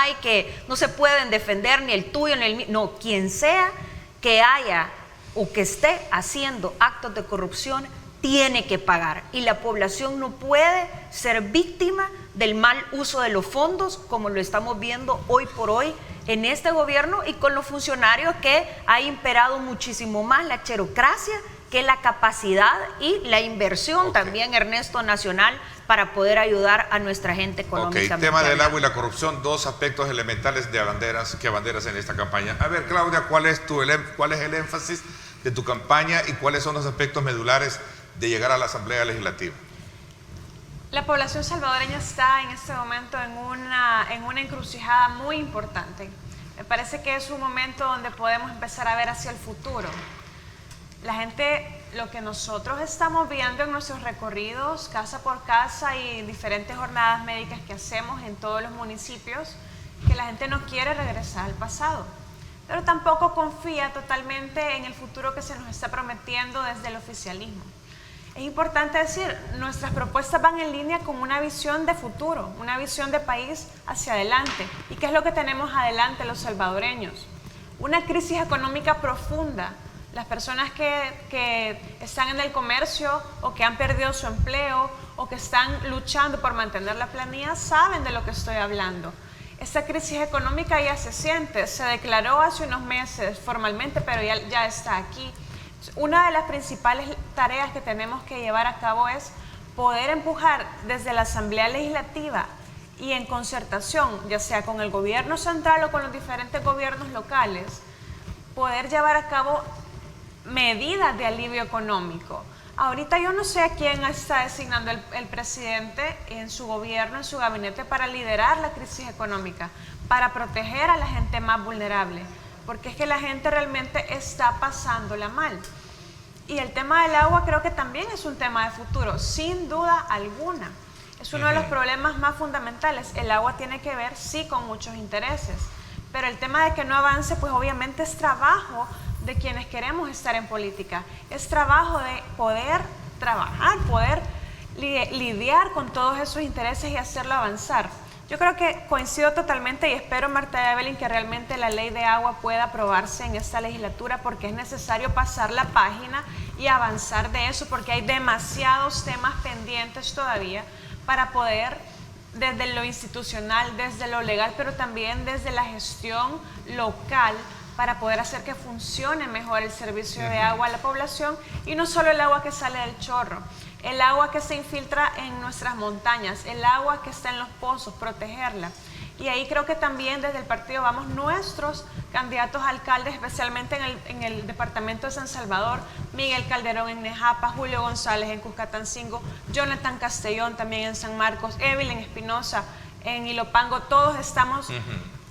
se pueden defender, ni el tuyo ni el mío, no, quien sea que haya o que esté haciendo actos de corrupción tiene que pagar, y la población no puede ser víctima del mal uso de los fondos como lo estamos viendo hoy por hoy en este gobierno y con los funcionarios, que ha imperado muchísimo más la cherocracia que la capacidad y la inversión también, Ernesto, nacional, para poder ayudar a nuestra gente económicamente. El tema del agua y la corrupción, 2 aspectos elementales que abanderas en esta campaña. A ver, Claudia, ¿cuál es el énfasis de tu campaña y cuáles son los aspectos medulares de llegar a la Asamblea Legislativa? La población salvadoreña está en este momento en una encrucijada muy importante. Me parece que es un momento donde podemos empezar a ver hacia el futuro. La gente, lo que nosotros estamos viendo en nuestros recorridos casa por casa y diferentes jornadas médicas que hacemos en todos los municipios, que la gente no quiere regresar al pasado, pero tampoco confía totalmente en el futuro que se nos está prometiendo desde el oficialismo. Es importante decir, nuestras propuestas van en línea con una visión de futuro, una visión de país hacia adelante. ¿Y qué es lo que tenemos adelante los salvadoreños? Una crisis económica profunda. Las personas que están en el comercio o que han perdido su empleo o que están luchando por mantener la planilla saben de lo que estoy hablando. Esta crisis económica ya se siente, se declaró hace unos meses formalmente, pero ya está aquí. Una de las principales tareas que tenemos que llevar a cabo es poder empujar desde la Asamblea Legislativa y en concertación, ya sea con el gobierno central o con los diferentes gobiernos locales, poder llevar a cabo medidas de alivio económico. Ahorita yo no sé a quién está designando el presidente en su gobierno, en su gabinete, para liderar la crisis económica, para proteger a la gente más vulnerable, porque es que la gente realmente está pasándola mal. Y el tema del agua creo que también es un tema de futuro, sin duda alguna. Es uno de los problemas más fundamentales. El agua tiene que ver, sí, con muchos intereses, pero el tema de que no avance, pues obviamente es trabajo de quienes queremos estar en política. Es trabajo de poder trabajar, poder lidiar con todos esos intereses y hacerlo avanzar. Yo creo que coincido totalmente y espero, Marta Evelyn, que realmente la ley de agua pueda aprobarse en esta legislatura, porque es necesario pasar la página y avanzar de eso, porque hay demasiados temas pendientes todavía para poder, desde lo institucional, desde lo legal, pero también desde la gestión local, para poder hacer que funcione mejor el servicio de agua a la población, y no solo el agua que sale del chorro, el agua que se infiltra en nuestras montañas, el agua que está en los pozos, protegerla. Y ahí creo que también desde el partido Vamos, nuestros candidatos a alcaldes, especialmente en el departamento de San Salvador, Miguel Calderón en Nejapa, Julio González en Cuscatancingo, Jonathan Castellón también en San Marcos, Evelyn Espinosa en Ilopango, todos estamos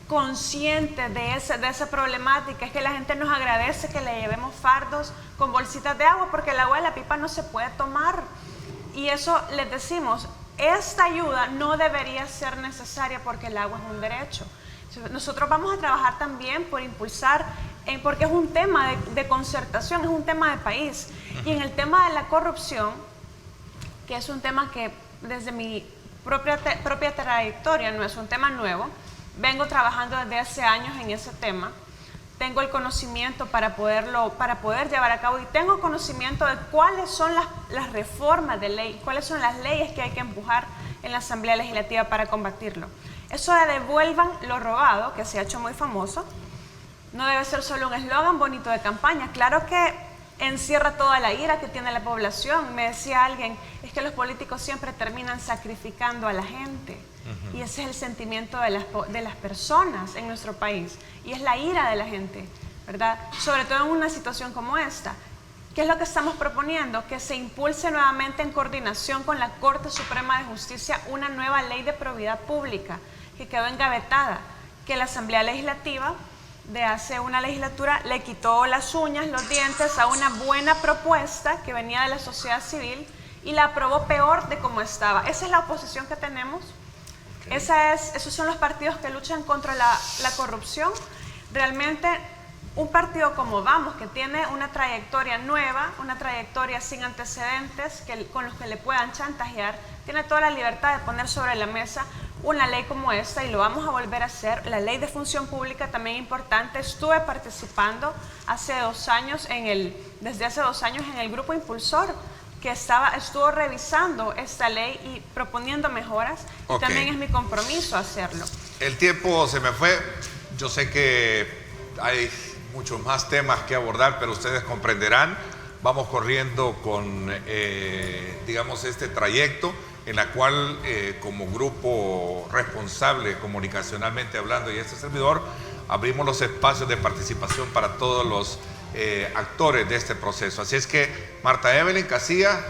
conscientes de esa problemática. Es que la gente nos agradece que le llevemos fardos con bolsitas de agua, porque el agua de la pipa no se puede tomar. Y eso les decimos, esta ayuda no debería ser necesaria porque el agua es un derecho. Nosotros vamos a trabajar también por impulsar, porque es un tema de concertación, es un tema de país. Y en el tema de la corrupción, que es un tema que desde mi propia trayectoria no es un tema nuevo, vengo trabajando desde hace años en ese tema, tengo el conocimiento para poder llevar a cabo, y tengo conocimiento de cuáles son las reformas de ley, cuáles son las leyes que hay que empujar en la Asamblea Legislativa para combatirlo. Eso de devuelvan lo robado, que se ha hecho muy famoso, no debe ser solo un eslogan bonito de campaña. Claro que encierra toda la ira que tiene la población. Me decía alguien, es que los políticos siempre terminan sacrificando a la gente. Y ese es el sentimiento de las personas en nuestro país, y es la ira de la gente, ¿verdad? Sobre todo en una situación como esta. ¿Qué es lo que estamos proponiendo? Que se impulse nuevamente, en coordinación con la Corte Suprema de Justicia, una nueva ley de probidad pública que quedó engavetada, que la Asamblea Legislativa de hace una legislatura le quitó las uñas, los dientes a una buena propuesta que venía de la sociedad civil y la aprobó peor de como estaba. Esa es la oposición que tenemos. Esos son los partidos que luchan contra la corrupción. Realmente un partido como Vamos, que tiene una trayectoria nueva, una trayectoria sin antecedentes, con los que le puedan chantajear, tiene toda la libertad de poner sobre la mesa una ley como esta, y lo vamos a volver a hacer. La ley de función pública también importante. Estuve participando desde hace 2 años en el grupo impulsor que estuvo revisando esta ley y proponiendo mejoras. Y también es mi compromiso hacerlo. El tiempo se me fue. Yo sé que hay muchos más temas que abordar, pero ustedes comprenderán. Vamos corriendo con, digamos, este trayecto en la cual, como grupo responsable comunicacionalmente hablando, y este servidor, abrimos los espacios de participación para todos los actores de este proceso. Así es que, Marta Evelyn, Casilla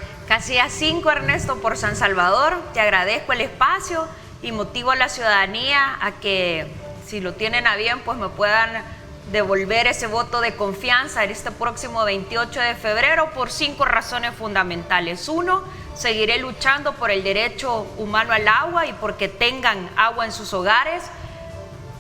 5, Ernesto, por San Salvador. Te agradezco el espacio y motivo a la ciudadanía a que, si lo tienen a bien, pues me puedan devolver ese voto de confianza en este próximo 28 de febrero por 5 razones fundamentales. 1, seguiré luchando por el derecho humano al agua y porque tengan agua en sus hogares.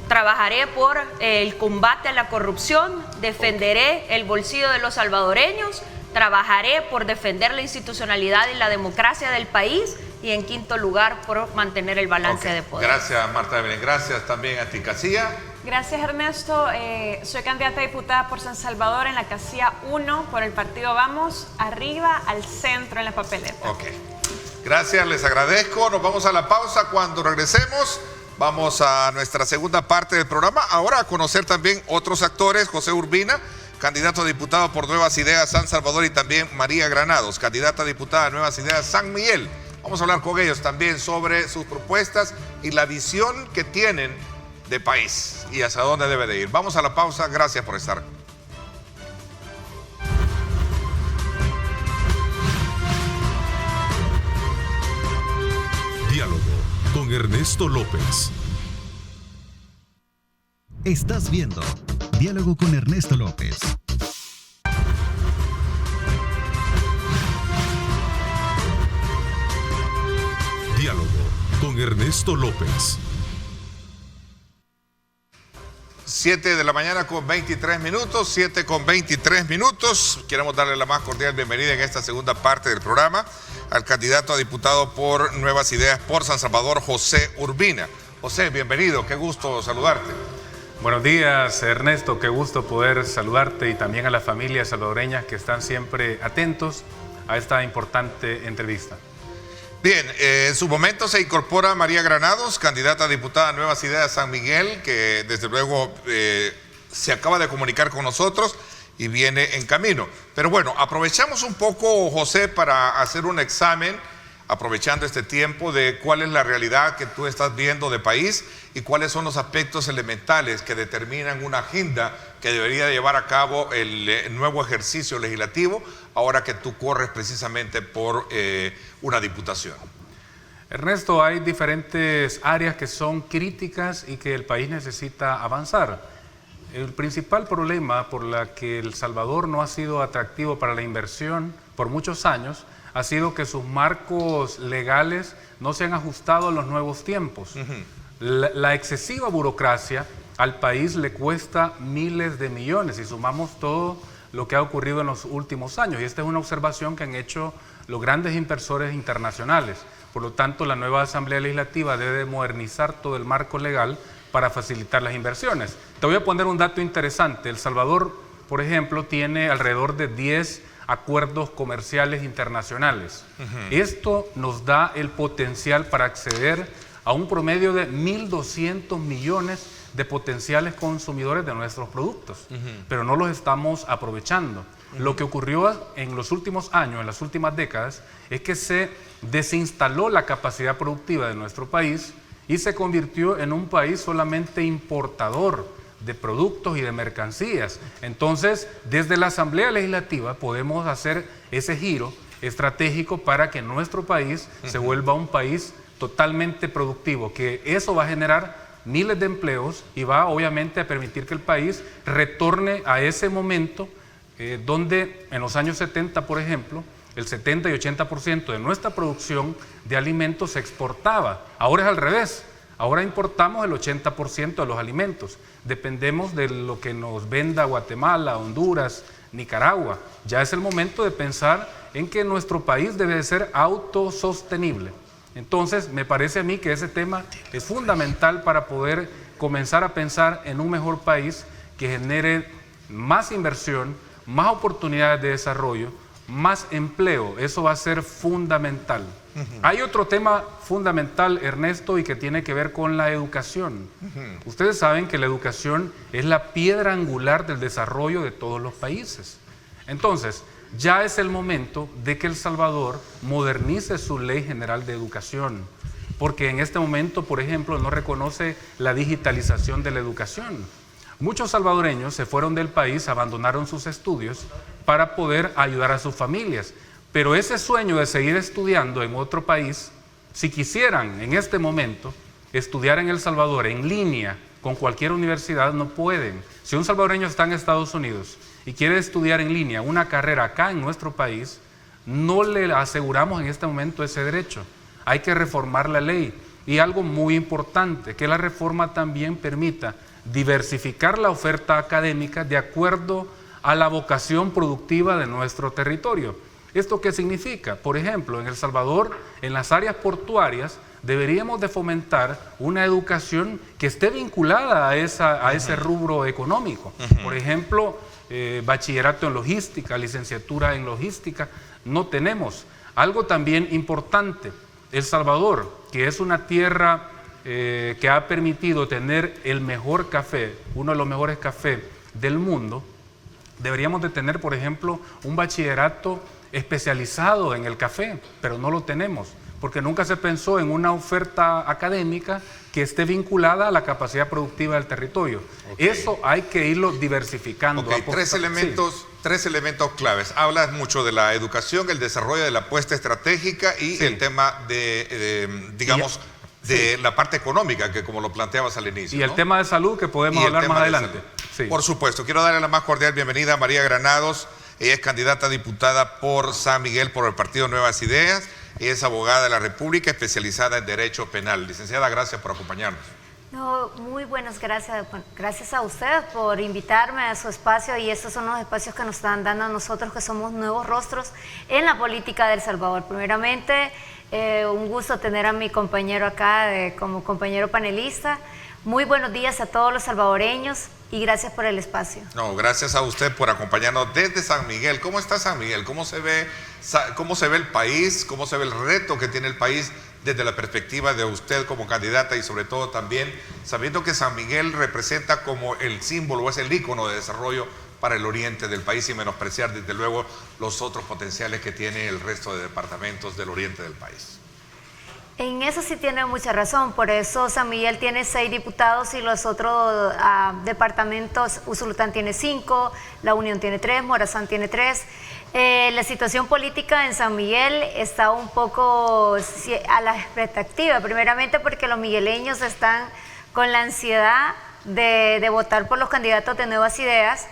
Trabajaré por el combate a la corrupción, defenderé el bolsillo de los salvadoreños, trabajaré por defender la institucionalidad y la democracia del país, y en quinto lugar, por mantener el balance de poder. Gracias, Marta Evelyn. Gracias también a ti, Casilla. Gracias, Ernesto. Soy candidata a diputada por San Salvador en la casilla 1 por el partido Vamos, arriba al centro en la papeleta. Gracias, les agradezco. Nos vamos a la pausa. Cuando regresemos, vamos a nuestra segunda parte del programa. Ahora a conocer también otros actores. José Urbina, candidato a diputado por Nuevas Ideas San Salvador, y también María Granados, candidata a diputada a Nuevas Ideas San Miguel. Vamos a hablar con ellos también sobre sus propuestas y la visión que tienen de país y hacia dónde debe de ir. Vamos a la pausa, gracias por estar. Diálogo con Ernesto López. Estás viendo Diálogo con Ernesto López. Diálogo con Ernesto López. 7 de la mañana con 23 minutos, 7 con 23 minutos. Queremos darle la más cordial bienvenida en esta segunda parte del programa al candidato a diputado por Nuevas Ideas por San Salvador, José Urbina. José, bienvenido, qué gusto saludarte. Buenos días, Ernesto, qué gusto poder saludarte y también a las familias salvadoreñas que están siempre atentos a esta importante entrevista. Bien, en su momento se incorpora María Granados, candidata a diputada a Nuevas Ideas San Miguel, que desde luego se acaba de comunicar con nosotros y viene en camino. Pero bueno, aprovechamos un poco, José, para hacer un examen, aprovechando este tiempo, de cuál es la realidad que tú estás viendo de país y cuáles son los aspectos elementales que determinan una agenda que debería llevar a cabo el nuevo ejercicio legislativo, ahora que tú corres precisamente por una diputación. Ernesto, hay diferentes áreas que son críticas y que el país necesita avanzar. El principal problema por la que El Salvador no ha sido atractivo para la inversión por muchos años ha sido que sus marcos legales no se han ajustado a los nuevos tiempos. La excesiva burocracia al país le cuesta miles de millones, y sumamos todo lo que ha ocurrido en los últimos años. Y esta es una observación que han hecho los grandes inversores internacionales. Por lo tanto, la nueva Asamblea Legislativa debe modernizar todo el marco legal para facilitar las inversiones. Te voy a poner un dato interesante. El Salvador, por ejemplo, tiene alrededor de 10 acuerdos comerciales internacionales. Esto nos da el potencial para acceder a un promedio de 1.200 millones de potenciales consumidores de nuestros productos, pero no los estamos aprovechando. Lo que ocurrió en los últimos años, en las últimas décadas, es que se desinstaló la capacidad productiva de nuestro país y se convirtió en un país solamente importador de productos y de mercancías. Entonces, desde la Asamblea Legislativa podemos hacer ese giro estratégico para que nuestro país se vuelva un país totalmente productivo, que eso va a generar miles de empleos y va obviamente a permitir que el país retorne a ese momento donde en los años 70, por ejemplo, el 70 y 80% de nuestra producción de alimentos se exportaba. Ahora es al revés. Ahora importamos el 80% de los alimentos. Dependemos de lo que nos venda Guatemala, Honduras, Nicaragua. Ya es el momento de pensar en que nuestro país debe de ser autosostenible. Entonces, me parece a mí que ese tema es fundamental para poder comenzar a pensar en un mejor país que genere más inversión, más oportunidades de desarrollo, más empleo. Eso va a ser fundamental. Hay otro tema fundamental, Ernesto, y que tiene que ver con la educación. Ustedes saben que la educación es la piedra angular del desarrollo de todos los países. Entonces, ya es el momento de que El Salvador modernice su Ley General de Educación, porque en este momento, por ejemplo, no reconoce la digitalización de la educación. Muchos salvadoreños se fueron del país, abandonaron sus estudios para poder ayudar a sus familias, pero ese sueño de seguir estudiando en otro país, si quisieran en este momento estudiar en El Salvador en línea con cualquier universidad, no pueden. Si un salvadoreño está en Estados Unidos y quiere estudiar en línea una carrera acá en nuestro país, no le aseguramos en este momento ese derecho. Hay que reformar la ley. Y algo muy importante, que la reforma también permita diversificar la oferta académica de acuerdo a la vocación productiva de nuestro territorio. ¿Esto qué significa? Por ejemplo, en El Salvador, en las áreas portuarias, deberíamos de fomentar una educación que esté vinculada a ese rubro económico. Por ejemplo, bachillerato en logística, licenciatura en logística, no tenemos. Algo también importante, El Salvador, que es una tierra que ha permitido tener el mejor café, uno de los mejores cafés del mundo, Deberíamos de tener, por ejemplo, un bachillerato especializado en el café, pero no lo tenemos, porque nunca se pensó en una oferta académica que esté vinculada a la capacidad productiva del territorio. Okay. Eso hay que irlo diversificando. Okay. Tres elementos claves. Hablas mucho de la educación, el desarrollo de la apuesta estratégica y el tema de digamos, de la parte económica, que como lo planteabas al inicio. Y el tema de salud, que podemos hablar más adelante. Sí. Por supuesto. Quiero darle la más cordial bienvenida a María Granados. Ella es candidata a diputada por San Miguel por el Partido Nuevas Ideas. Ella es abogada de la República, especializada en Derecho Penal. Licenciada, gracias por acompañarnos. No, muy buenas gracias. Gracias a ustedes por invitarme a su espacio, y estos son los espacios que nos están dando a nosotros, que somos nuevos rostros en la política de El Salvador. Primeramente, un gusto tener a mi compañero acá como compañero panelista. Muy buenos días a todos los salvadoreños y gracias por el espacio. No, gracias a usted por acompañarnos desde San Miguel. ¿Cómo está San Miguel? ¿Cómo se ve el país? ¿Cómo se ve el reto que tiene el país desde la perspectiva de usted como candidata, y sobre todo también sabiendo que San Miguel representa como el símbolo, es el ícono de desarrollo para el oriente del país, y menospreciar desde luego los otros potenciales que tiene el resto de departamentos del oriente del país? En eso sí tiene mucha razón, por eso San Miguel tiene 6 diputados y los otros departamentos, Usulután tiene 5, La Unión tiene 3, Morazán tiene 3. La situación política en San Miguel está un poco a la expectativa, primeramente porque los migueleños están con la ansiedad de votar por los candidatos de Nuevas Ideas,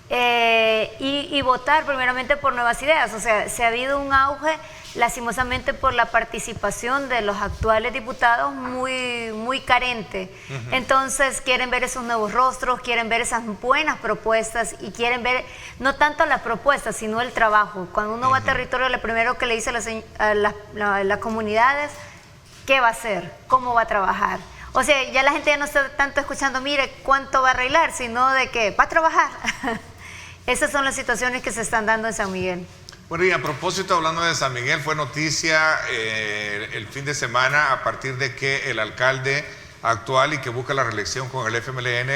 y votar primeramente por Nuevas Ideas. O sea, se ha habido un auge, lastimosamente, por la participación de los actuales diputados muy carente. Entonces quieren ver esos nuevos rostros, quieren ver esas buenas propuestas, y quieren ver no tanto las propuestas, sino el trabajo. Cuando uno va a territorio, lo primero que le dice a las comunidades, ¿qué va a hacer? ¿Cómo va a trabajar? O sea, ya la gente ya no está tanto escuchando, mire, cuánto va a arreglar, sino de que va a trabajar. Esas son las situaciones que se están dando en San Miguel. Bueno, y a propósito, hablando de San Miguel, fue noticia el fin de semana a partir de que el alcalde actual y que busca la reelección con el FMLN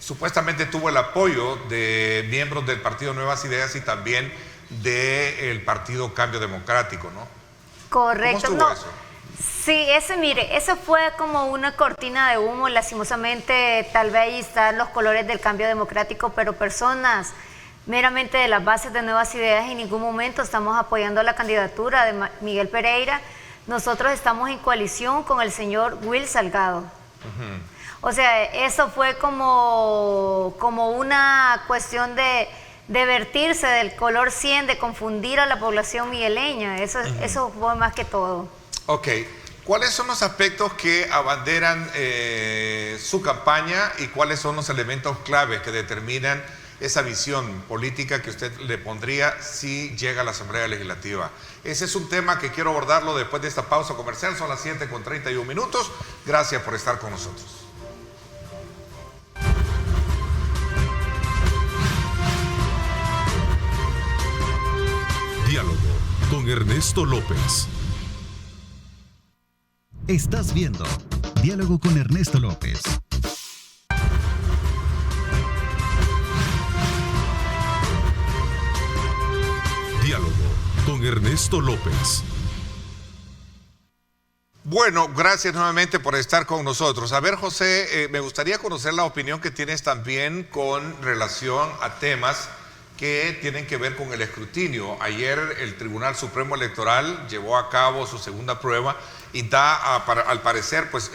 supuestamente tuvo el apoyo de miembros del Partido Nuevas Ideas y también del Partido Cambio Democrático, ¿no? Correcto. ¿Cómo estuvo eso? Sí, eso fue como una cortina de humo. Lastimosamente, tal vez ahí están los colores del Cambio Democrático, pero personas meramente de las bases de Nuevas Ideas, en ningún momento estamos apoyando la candidatura de Miguel Pereira. Nosotros estamos en coalición con el señor Will Salgado. O sea, eso fue como una cuestión de vertirse del color 100, de confundir a la población migueleña. Eso fue más que todo. Ok. ¿Cuáles son los aspectos que abanderan su campaña y cuáles son los elementos claves que determinan esa visión política que usted le pondría si llega a la Asamblea Legislativa? Ese es un tema que quiero abordarlo después de esta pausa comercial. Son las 7:31. Gracias por estar con nosotros. Diálogo con Ernesto López. Estás viendo Diálogo con Ernesto López. Diálogo con Ernesto López. Bueno, gracias nuevamente por estar con nosotros. A ver, José, me gustaría conocer la opinión que tienes también con relación a temas que tienen que ver con el escrutinio. Ayer el Tribunal Supremo Electoral llevó a cabo su segunda prueba y da, al parecer, pues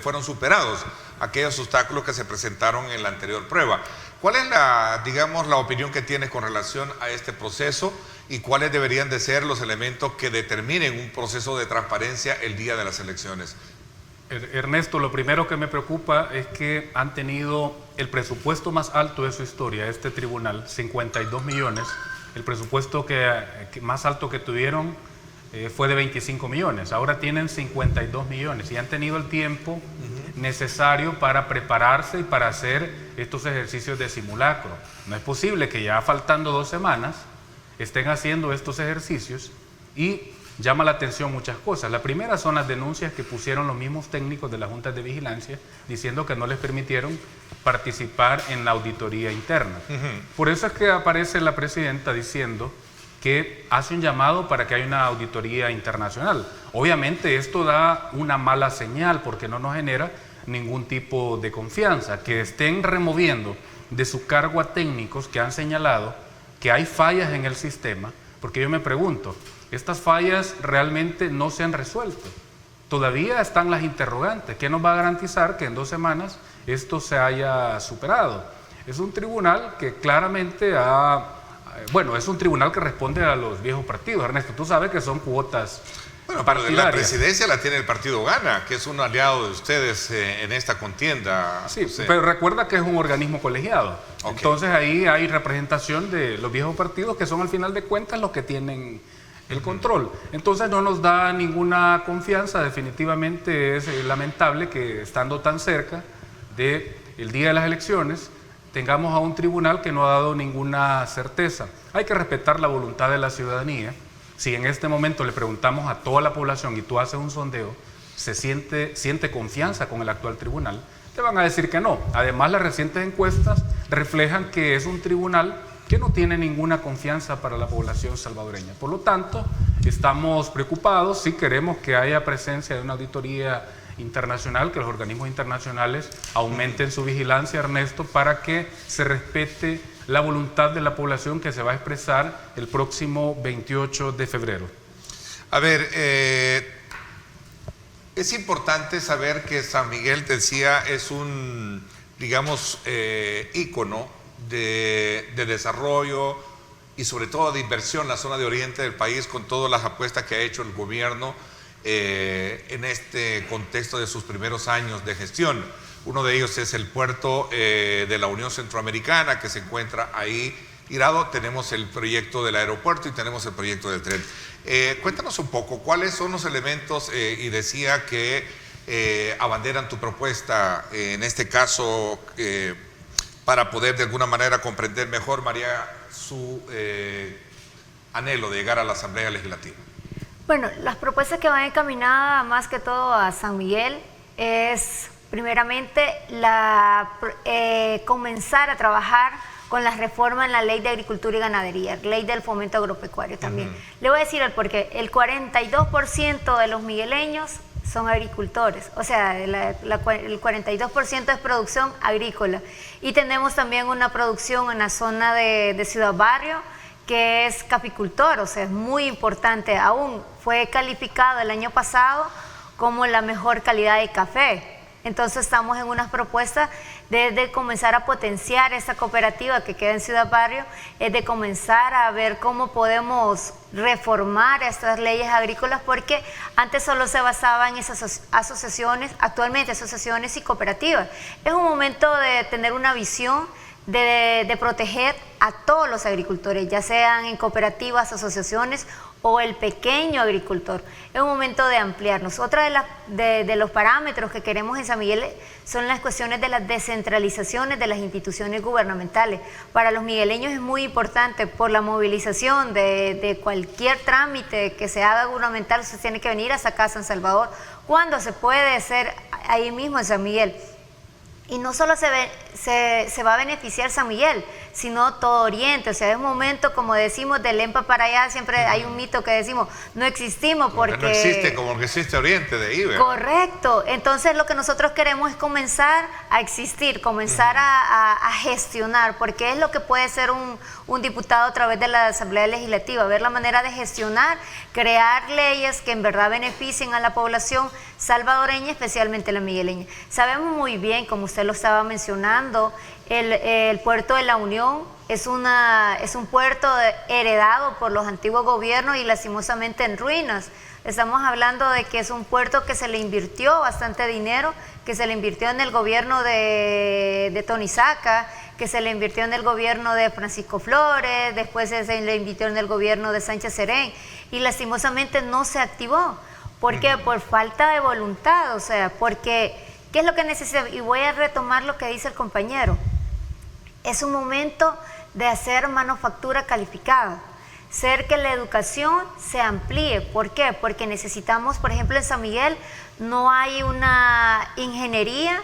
fueron superados aquellos obstáculos que se presentaron en la anterior prueba. ¿Cuál es la opinión que tienes con relación a este proceso y cuáles deberían de ser los elementos que determinen un proceso de transparencia el día de las elecciones? Ernesto, lo primero que me preocupa es que han tenido el presupuesto más alto de su historia, este tribunal, 52 millones. El presupuesto más alto que tuvieron fue de 25 millones. Ahora tienen 52 millones y han tenido el tiempo necesario para prepararse y para hacer estos ejercicios de simulacro. No es posible que ya faltando 2 semanas estén haciendo estos ejercicios y llama la atención muchas cosas. La primera son las denuncias que pusieron los mismos técnicos de las juntas de vigilancia diciendo que no les permitieron participar en la auditoría interna. Por eso es que aparece la presidenta diciendo que hace un llamado para que haya una auditoría internacional. Obviamente esto da una mala señal porque no nos genera ningún tipo de confianza. Que estén removiendo de su cargo a técnicos que han señalado que hay fallas en el sistema, porque yo me pregunto, estas fallas realmente no se han resuelto. Todavía están las interrogantes. ¿Qué nos va a garantizar que en 2 semanas esto se haya superado? Es un tribunal que claramente es un tribunal que responde a los viejos partidos. Ernesto, tú sabes que son cuotas pero la presidencia la tiene el partido Gana, que es un aliado de ustedes en esta contienda. Sí, pero recuerda que es un organismo colegiado. Okay. Entonces ahí hay representación de los viejos partidos que son al final de cuentas los que tienen el control. Entonces no nos da ninguna confianza. Definitivamente es lamentable que estando tan cerca del día de las elecciones tengamos a un tribunal que no ha dado ninguna certeza. Hay que respetar la voluntad de la ciudadanía. Si en este momento le preguntamos a toda la población y tú haces un sondeo, ¿se siente confianza con el actual tribunal? Te van a decir que no. Además, las recientes encuestas reflejan que es un tribunal que no tiene ninguna confianza para la población salvadoreña. Por lo tanto, estamos preocupados. Sí queremos que haya presencia de una auditoría internacional, que los organismos internacionales aumenten su vigilancia, Ernesto, para que se respete la voluntad de la población que se va a expresar el próximo 28 de febrero. A ver, es importante saber que San Miguel, te decía, es un, digamos, ícono de desarrollo y sobre todo de inversión en la zona de oriente del país, con todas las apuestas que ha hecho el gobierno en este contexto de sus primeros años de gestión. Uno de ellos es el puerto de la Unión Centroamericana, que se encuentra ahí tirado. Tenemos el proyecto del aeropuerto y tenemos el proyecto del tren. Cuéntanos un poco, ¿cuáles son los elementos? Y decía que abanderan tu propuesta, en este caso, para poder de alguna manera comprender mejor, María, su anhelo de llegar a la Asamblea Legislativa. Bueno, las propuestas que van encaminadas más que todo a San Miguel es... Primeramente, comenzar a trabajar con las reformas en la Ley de Agricultura y Ganadería, Ley del Fomento Agropecuario también. Le voy a decir el porqué. El 42% de los migueleños son agricultores, o sea, el 42% es producción agrícola. Y tenemos también una producción en la zona de Ciudad Barrio, que es caficultor, o sea, es muy importante. Aún fue calificado el año pasado como la mejor calidad de café. Entonces estamos en unas propuestas de comenzar a potenciar esta cooperativa que queda en Ciudad Barrio, de comenzar a ver cómo podemos reformar estas leyes agrícolas, porque antes solo se basaba en esas asociaciones, actualmente asociaciones y cooperativas. Es un momento de tener una visión de proteger a todos los agricultores, ya sean en cooperativas, asociaciones o el pequeño agricultor. Es un momento de ampliarnos. Otra de los parámetros que queremos en San Miguel son las cuestiones de las descentralizaciones de las instituciones gubernamentales. Para los migueleños es muy importante, por la movilización de cualquier trámite que se haga gubernamental, se tiene que venir hasta acá a San Salvador, cuando se puede hacer ahí mismo en San Miguel. Y no solo se va a beneficiar San Miguel, sino todo Oriente. O sea, es un momento, como decimos, del EMPA para allá, siempre hay un mito que decimos, no existimos porque... No existe como que existe Oriente de ahí, ¿verdad? Correcto. Entonces lo que nosotros queremos es comenzar a existir, comenzar a gestionar, porque es lo que puede ser un diputado a través de la Asamblea Legislativa, ver la manera de gestionar, crear leyes que en verdad beneficien a la población salvadoreña, especialmente la migueleña. Sabemos muy bien, como usted lo estaba mencionando, el puerto de la Unión es un puerto heredado por los antiguos gobiernos y lastimosamente en ruinas. Estamos hablando de que es un puerto que se le invirtió bastante dinero, que se le invirtió en el gobierno de Tony Saca, que se le invirtió en el gobierno de Francisco Flores, después se le invirtió en el gobierno de Sánchez Serén y lastimosamente no se activó. ¿Por qué? Por falta de voluntad, o sea, porque ¿qué es lo que necesita? Y voy a retomar lo que dice el compañero. Es un momento de hacer manufactura calificada. ser que la educación se amplíe. ¿Por qué? Porque necesitamos, por ejemplo, en San Miguel no hay una ingeniería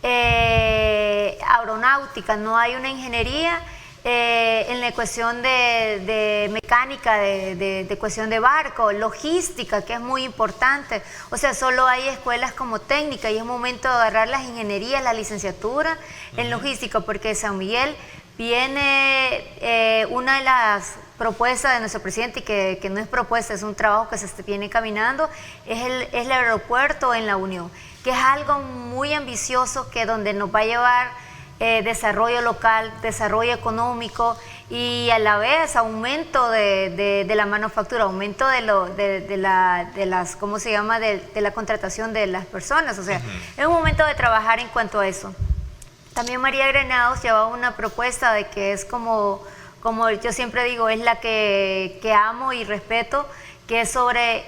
aeronáutica, no hay una ingeniería en la cuestión de mecánica, de cuestión de barco, logística, que es muy importante. O sea, solo hay escuelas como técnica y es momento de agarrar las ingenierías, la licenciatura en logística, porque San Miguel viene una de las propuestas de nuestro presidente, y que no es propuesta, es un trabajo que se viene caminando, es el aeropuerto en La Unión, que es algo muy ambicioso, que donde nos va a llevar desarrollo local, desarrollo económico y a la vez aumento de la manufactura, aumento de las, ¿cómo se llama?, de la contratación de las personas. O sea, es un momento de trabajar en cuanto a eso. También María Granados llevaba una propuesta de que es como yo siempre digo, es la que amo y respeto, que es sobre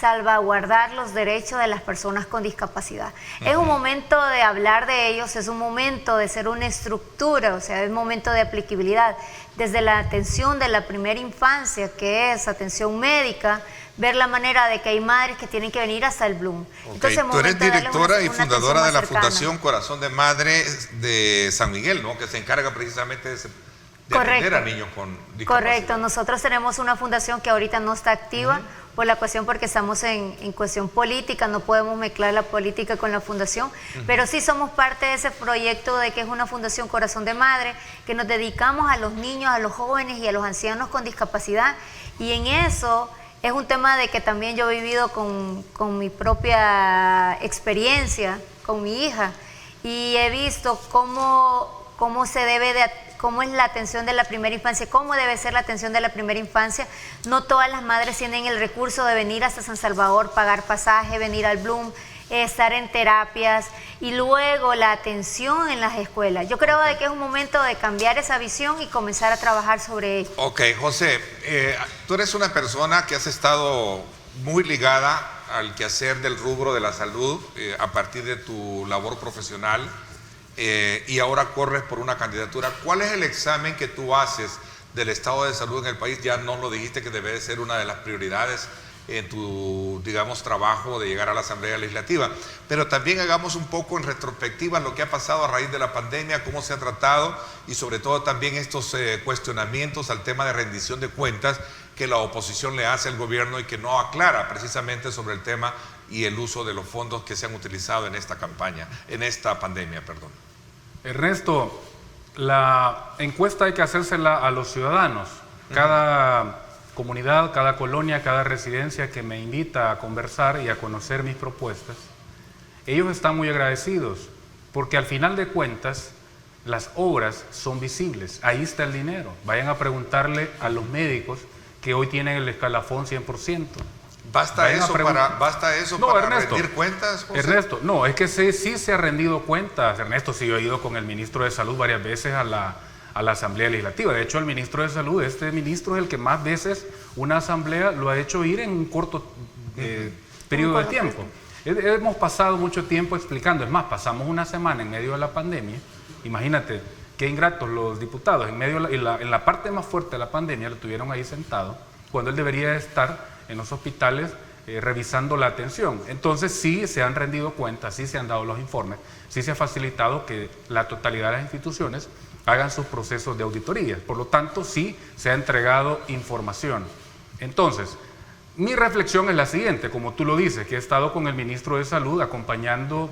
salvaguardar los derechos de las personas con discapacidad. Es un momento de hablar de ellos, es un momento de ser una estructura, o sea, es un momento de aplicabilidad. Desde la atención de la primera infancia, que es atención médica, ver la manera de que hay madres que tienen que venir hasta el Bloom. Okay. Entonces, tú eres directora y una fundadora de la cercana. Fundación Corazón de Madre de San Miguel, ¿no?, que se encarga precisamente de atender a niños con discapacidad. Correcto, nosotros tenemos una fundación que ahorita no está activa por la cuestión, porque estamos en cuestión política, no podemos mezclar la política con la fundación, pero sí somos parte de ese proyecto de que es una Fundación Corazón de Madre, que nos dedicamos a los niños, a los jóvenes y a los ancianos con discapacidad, y en eso es un tema de que también yo he vivido con mi propia experiencia, con mi hija, y he visto cómo se debe de cómo es la atención de la primera infancia, cómo debe ser la atención de la primera infancia. No todas las madres tienen el recurso de venir hasta San Salvador, pagar pasaje, venir al Bloom, estar en terapias, y luego la atención en las escuelas. Yo creo de que es un momento de cambiar esa visión y comenzar a trabajar sobre ello. Ok, José, tú eres una persona que has estado muy ligada al quehacer del rubro de la salud a partir de tu labor profesional. Y ahora corres por una candidatura. ¿Cuál es el examen que tú haces del estado de salud en el país? Ya nos lo dijiste que debe de ser una de las prioridades en tu, digamos, trabajo de llegar a la Asamblea Legislativa, pero también hagamos un poco en retrospectiva lo que ha pasado a raíz de la pandemia, cómo se ha tratado, y sobre todo también estos cuestionamientos al tema de rendición de cuentas que la oposición le hace al gobierno y que no aclara precisamente sobre el tema y el uso de los fondos que se han utilizado en esta campaña, en esta pandemia, perdón. Ernesto, la encuesta hay que hacérsela a los ciudadanos. Cada comunidad, cada colonia, cada residencia que me invita a conversar y a conocer mis propuestas, ellos están muy agradecidos, porque al final de cuentas las obras son visibles, ahí está el dinero. Vayan a preguntarle a los médicos que hoy tienen el escalafón 100%. ¿Basta eso para Ernesto, rendir cuentas, José? Ernesto, no, es que sí se ha rendido cuentas. Ernesto, sí, yo he ido con el ministro de Salud varias veces a la Asamblea Legislativa. De hecho, el ministro de Salud, este ministro es el que más veces una asamblea lo ha hecho ir en un corto periodo de tiempo. Hemos pasado mucho tiempo explicando, es más, pasamos una semana en medio de la pandemia. Imagínate qué ingratos los diputados, en la parte más fuerte de la pandemia lo tuvieron ahí sentado, cuando él debería estar en los hospitales revisando la atención. Entonces sí se han rendido cuentas, sí se han dado los informes, sí se ha facilitado que la totalidad de las instituciones hagan sus procesos de auditoría. Por lo tanto, sí se ha entregado información. Entonces, mi reflexión es la siguiente, como tú lo dices, que he estado con el ministro de Salud acompañando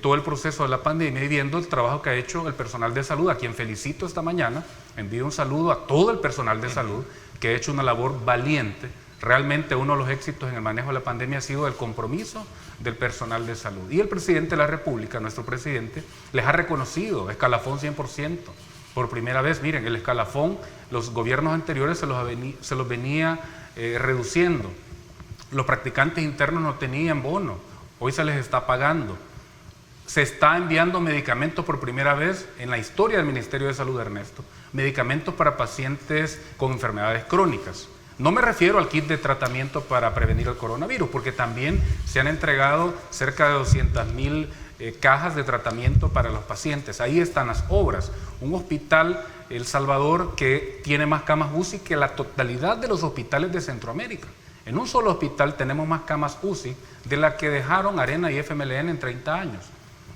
todo el proceso de la pandemia y viendo el trabajo que ha hecho el personal de salud, a quien felicito esta mañana. Envío un saludo a todo el personal de salud que ha hecho una labor valiente. Realmente uno de los éxitos en el manejo de la pandemia ha sido el compromiso del personal de salud. Y el presidente de la República, nuestro presidente, les ha reconocido escalafón 100%. Por primera vez, miren, el escalafón, los gobiernos anteriores se los venía reduciendo. Los practicantes internos no tenían bono, hoy se les está pagando. Se está enviando medicamentos por primera vez en la historia del Ministerio de Salud, Ernesto, medicamentos para pacientes con enfermedades crónicas. No me refiero al kit de tratamiento para prevenir el coronavirus, porque también se han entregado cerca de 200,000 cajas de tratamiento para los pacientes. Ahí están las obras. Un hospital, El Salvador, que tiene más camas UCI que la totalidad de los hospitales de Centroamérica. En un solo hospital tenemos más camas UCI de la que dejaron Arena y FMLN en 30 años.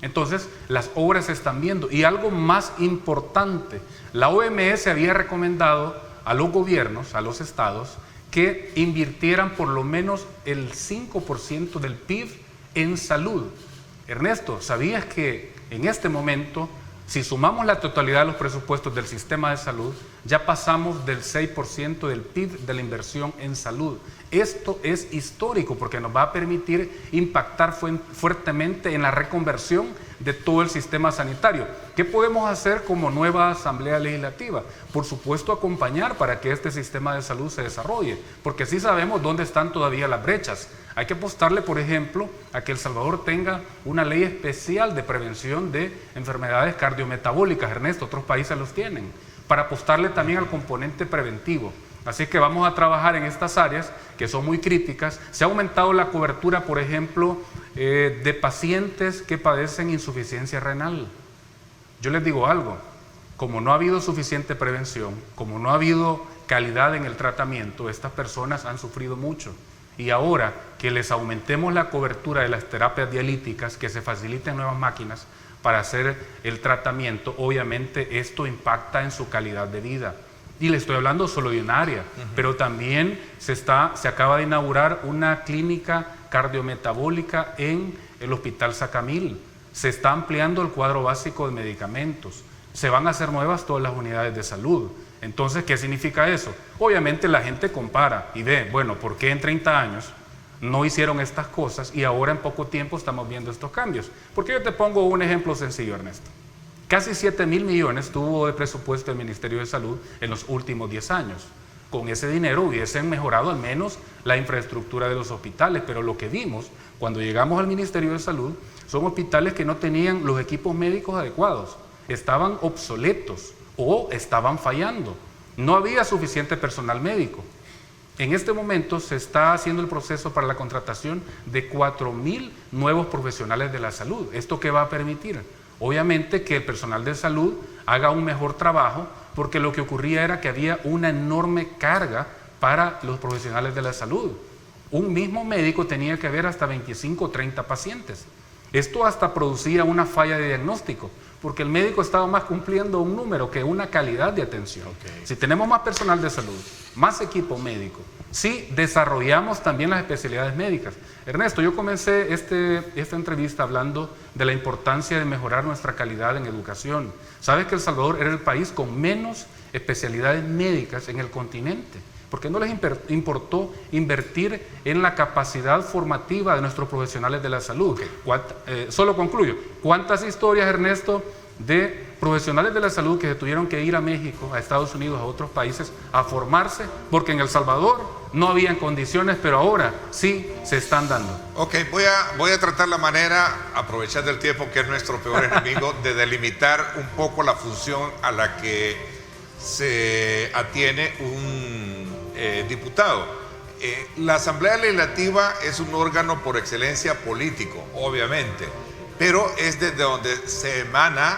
Entonces, las obras se están viendo. Y algo más importante, la OMS había recomendado a los gobiernos, a los estados, que invirtieran por lo menos el 5% del PIB en salud. Ernesto, ¿sabías que en este momento, si sumamos la totalidad de los presupuestos del sistema de salud, ya pasamos del 6% del PIB de la inversión en salud? Esto es histórico porque nos va a permitir impactar fuertemente en la reconversión de todo el sistema sanitario. ¿Qué podemos hacer como nueva Asamblea Legislativa? Por supuesto, acompañar para que este sistema de salud se desarrolle, porque sí sabemos dónde están todavía las brechas. Hay que apostarle, por ejemplo, a que El Salvador tenga una ley especial de prevención de enfermedades cardiometabólicas. Ernesto, otros países los tienen, para apostarle también al componente preventivo. Así que vamos a trabajar en estas áreas que son muy críticas. Se ha aumentado la cobertura, por ejemplo, de pacientes que padecen insuficiencia renal. Yo les digo algo, como no ha habido suficiente prevención, como no ha habido calidad en el tratamiento, estas personas han sufrido mucho. Y ahora que les aumentemos la cobertura de las terapias dialíticas, que se faciliten nuevas máquinas para hacer el tratamiento, obviamente esto impacta en su calidad de vida. Y le estoy hablando solo de un área, pero también se acaba de inaugurar una clínica cardiometabólica en el Hospital Sacamil. Se está ampliando el cuadro básico de medicamentos. Se van a hacer nuevas todas las unidades de salud. Entonces, ¿qué significa eso? Obviamente la gente compara y ve, bueno, ¿por qué en 30 años no hicieron estas cosas y ahora en poco tiempo estamos viendo estos cambios? Porque yo te pongo un ejemplo sencillo, Ernesto. Casi 7,000 millones tuvo de presupuesto el Ministerio de Salud en los últimos 10 años. Con ese dinero hubiesen mejorado al menos la infraestructura de los hospitales, pero lo que vimos cuando llegamos al Ministerio de Salud son hospitales que no tenían los equipos médicos adecuados, estaban obsoletos o estaban fallando. No había suficiente personal médico. En este momento se está haciendo el proceso para la contratación de 4,000 nuevos profesionales de la salud. ¿Esto qué va a permitir? Obviamente que el personal de salud haga un mejor trabajo, porque lo que ocurría era que había una enorme carga para los profesionales de la salud. Un mismo médico tenía que ver hasta 25 o 30 pacientes. Esto hasta producía una falla de diagnóstico, porque el médico estaba más cumpliendo un número que una calidad de atención. Si tenemos más personal de salud, más equipo médico, si desarrollamos también las especialidades médicas. Ernesto, yo comencé esta entrevista hablando de la importancia de mejorar nuestra calidad en educación. ¿Sabes que El Salvador era el país con menos especialidades médicas en el continente? Porque no les importó invertir en la capacidad formativa de nuestros profesionales de la salud. Solo concluyo. ¿Cuántas historias, Ernesto, de profesionales de la salud que se tuvieron que ir a México, a Estados Unidos, a otros países, a formarse? Porque en El Salvador no habían condiciones, pero ahora sí se están dando. Ok, voy a tratar la manera, aprovechando el tiempo que es nuestro peor enemigo, de delimitar un poco la función a la que se atiene un diputado. La Asamblea Legislativa es un órgano por excelencia político, obviamente, pero es desde donde se emanan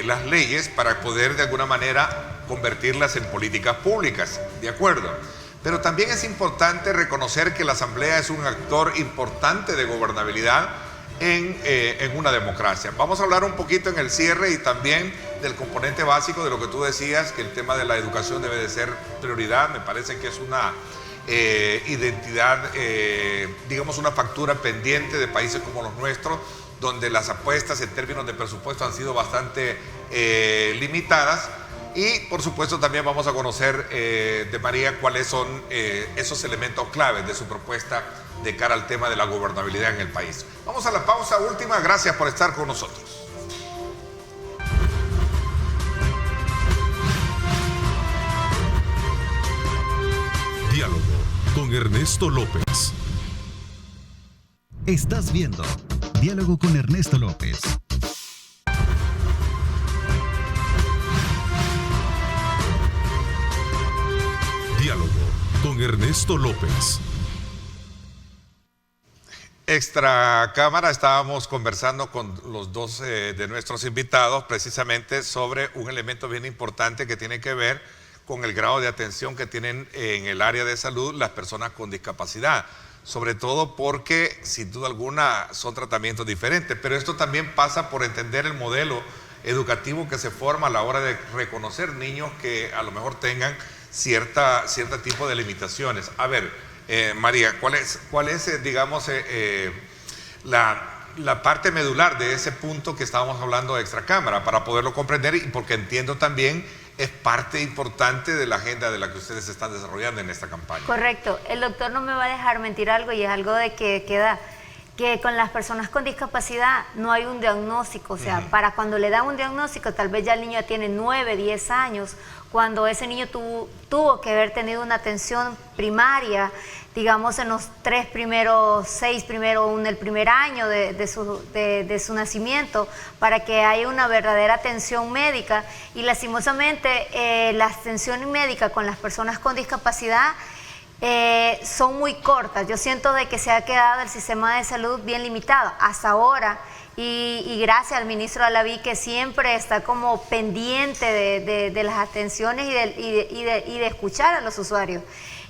las leyes para poder de alguna manera convertirlas en políticas públicas, ¿de acuerdo? Pero también es importante reconocer que la Asamblea es un actor importante de gobernabilidad en una democracia. Vamos a hablar un poquito en el cierre y también del componente básico de lo que tú decías, que el tema de la educación debe de ser prioridad. Me parece que es una identidad, digamos una factura pendiente de países como los nuestros, donde las apuestas en términos de presupuesto han sido bastante limitadas. Y por supuesto también vamos a conocer de María cuáles son esos elementos claves de su propuesta de cara al tema de la gobernabilidad en el país. Vamos a la pausa última. Gracias por estar con nosotros. Diálogo con Ernesto López. Estás viendo Diálogo con Ernesto López. Diálogo con con Ernesto López. Extra cámara, estábamos conversando con los dos de nuestros invitados precisamente sobre un elemento bien importante que tiene que ver con el grado de atención que tienen en el área de salud las personas con discapacidad, sobre todo porque sin duda alguna son tratamientos diferentes, pero esto también pasa por entender el modelo educativo que se forma a la hora de reconocer niños que a lo mejor tengan cierto tipo de limitaciones. A ver, María, ¿cuál es digamos, la parte medular de ese punto que estábamos hablando de extracámara para poderlo comprender? Y porque entiendo también es parte importante de la agenda de la que ustedes están desarrollando en esta campaña. Correcto. El doctor no me va a dejar mentir algo, y es algo de que queda que con las personas con discapacidad no hay un diagnóstico, o sea, para cuando le dan un diagnóstico, tal vez ya el niño ya tiene 9, 10 años, cuando ese niño tuvo que haber tenido una atención primaria, digamos en los 6 primeros, en el primer año de su nacimiento, para que haya una verdadera atención médica. Y lastimosamente la atención médica con las personas con discapacidad son muy cortas. Yo siento de que se ha quedado el sistema de salud bien limitado hasta ahora, y gracias al ministro Alaví, que siempre está como pendiente de las atenciones y de escuchar a los usuarios.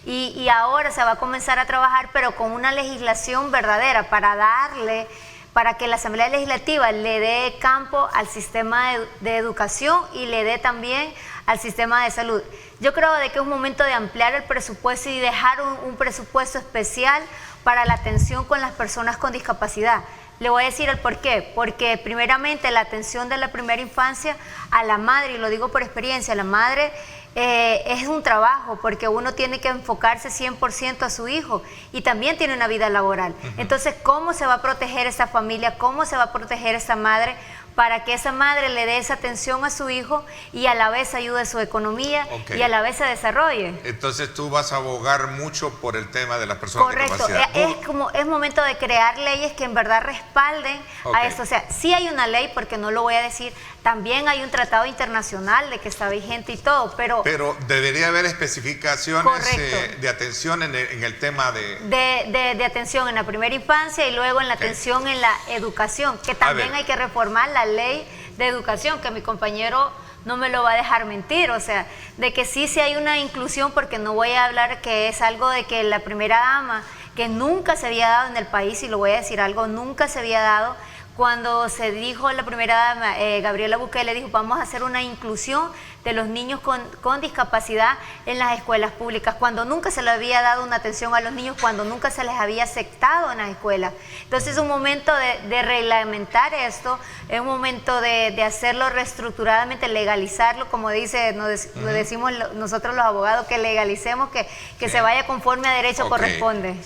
Y ahora se va a comenzar a trabajar, pero con una legislación verdadera para que la Asamblea Legislativa le dé campo al sistema de educación y le dé también al sistema de salud. Yo creo de que es un momento de ampliar el presupuesto y dejar un presupuesto especial para la atención con las personas con discapacidad. Le voy a decir el por qué. Porque primeramente la atención de la primera infancia a la madre, y lo digo por experiencia, la madre es un trabajo, porque uno tiene que enfocarse 100% a su hijo y también tiene una vida laboral. Entonces, ¿cómo se va a proteger esta familia? ¿Cómo se va a proteger esta madre para que esa madre le dé esa atención a su hijo y a la vez ayude a su economía y a la vez se desarrolle? Entonces tú vas a abogar mucho por el tema de las personas con discapacidad. Correcto, es momento de crear leyes que en verdad respalden a esto. O sea, sí hay una ley, porque no lo voy a decir, también hay un tratado internacional de que está vigente y todo, pero debería haber especificaciones de atención en el tema de atención en la primera infancia, y luego en la atención en la educación, que también hay que reformar la ley de educación, que mi compañero no me lo va a dejar mentir, o sea, de que sí hay una inclusión, porque no voy a hablar que es algo de que la primera dama, que nunca se había dado en el país, y lo voy a decir algo, nunca se había dado. Cuando se dijo la primera dama, Gabriela Bukele, dijo, vamos a hacer una inclusión de los niños con discapacidad en las escuelas públicas, cuando nunca se le había dado una atención a los niños, cuando nunca se les había aceptado en las escuelas. Entonces es un momento de reglamentar esto, es un momento de hacerlo reestructuradamente, legalizarlo, como decimos nosotros los abogados, que legalicemos, que se vaya conforme a derecho corresponde.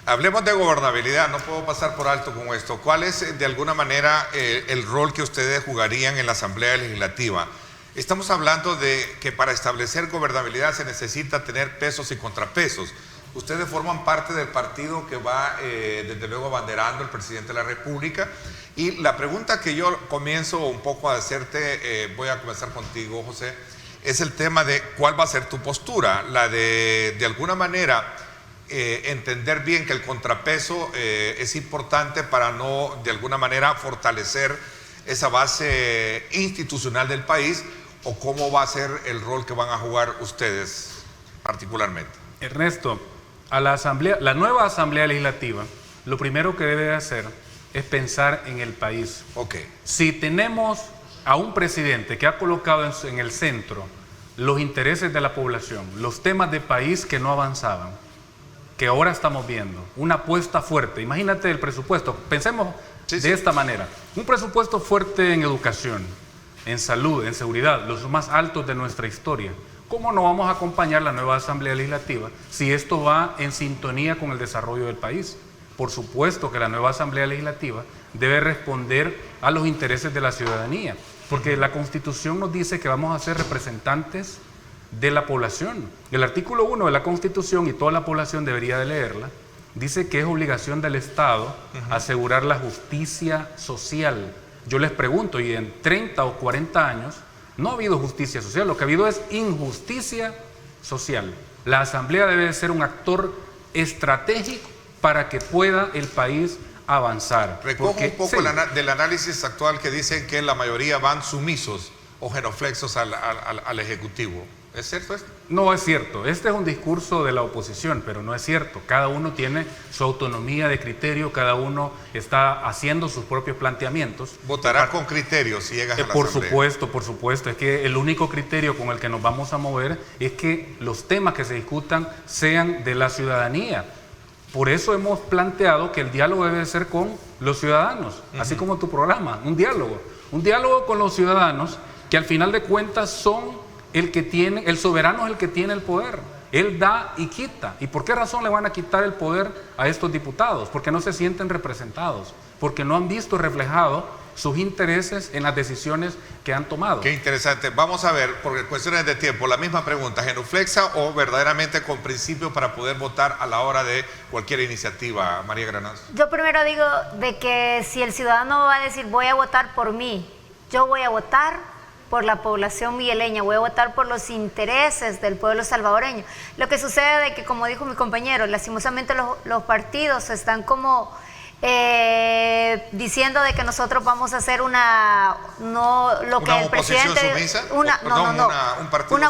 Hablemos de gobernabilidad, no puedo pasar por alto con esto. ¿Cuál es de alguna manera el rol que ustedes jugarían en la Asamblea Legislativa? Estamos hablando de que para establecer gobernabilidad se necesita tener pesos y contrapesos. Ustedes forman parte del partido que va desde luego abanderando el presidente de la República, y la pregunta que yo comienzo un poco a hacerte, voy a comenzar contigo, José, es el tema de cuál va a ser tu postura, la de alguna manera entender bien que el contrapeso es importante para no de alguna manera fortalecer esa base institucional del país, o cómo va a ser el rol que van a jugar ustedes particularmente. Ernesto, a la nueva Asamblea Legislativa, lo primero que debe hacer es pensar en el país. Si tenemos a un presidente que ha colocado en el centro los intereses de la población, los temas de país que no avanzaban, que ahora estamos viendo, una apuesta fuerte. Imagínate el presupuesto, pensemos de esta manera, un presupuesto fuerte en educación, en salud, en seguridad, los más altos de nuestra historia. ¿Cómo no vamos a acompañar la nueva Asamblea Legislativa si esto va en sintonía con el desarrollo del país? Por supuesto que la nueva Asamblea Legislativa debe responder a los intereses de la ciudadanía, porque la Constitución nos dice que vamos a ser representantes de la población. El artículo 1 de la Constitución, y toda la población debería de leerla, dice que es obligación del Estado asegurar la justicia social. Yo les pregunto, y en 30 o 40 años no ha habido justicia social, lo que ha habido es injusticia social. La Asamblea debe de ser un actor estratégico para que pueda el país avanzar. Recojo un poco sí, del análisis actual que dicen que la mayoría van sumisos o genuflexos al Ejecutivo. ¿Es cierto esto? no es cierto. Este es un discurso de la oposición, pero no es cierto. Cada uno tiene su autonomía de criterio, cada uno está haciendo sus propios planteamientos. ¿Votará con criterio si llegas a la Asamblea? Por supuesto. Es que el único criterio con el que nos vamos a mover es que los temas que se discutan sean de la ciudadanía. Por eso hemos planteado que el diálogo debe ser con los ciudadanos, así como tu programa, un diálogo con los ciudadanos que al final de cuentas son el soberano es el que tiene el poder. Él da y quita. ¿Y por qué razón le van a quitar el poder a estos diputados? Porque no se sienten representados, porque no han visto reflejado sus intereses en las decisiones que han tomado. Qué interesante. Vamos a ver, por cuestiones de tiempo, la misma pregunta, ¿genuflexa o verdaderamente con principios para poder votar a la hora de cualquier iniciativa? María Granados. Yo primero digo de que si el ciudadano va a decir voy a votar por mí, yo voy a votar por la población migueleña, voy a votar por los intereses del pueblo salvadoreño. Lo que sucede es que, como dijo mi compañero, lastimosamente los partidos están como diciendo de que nosotros vamos a hacer un partido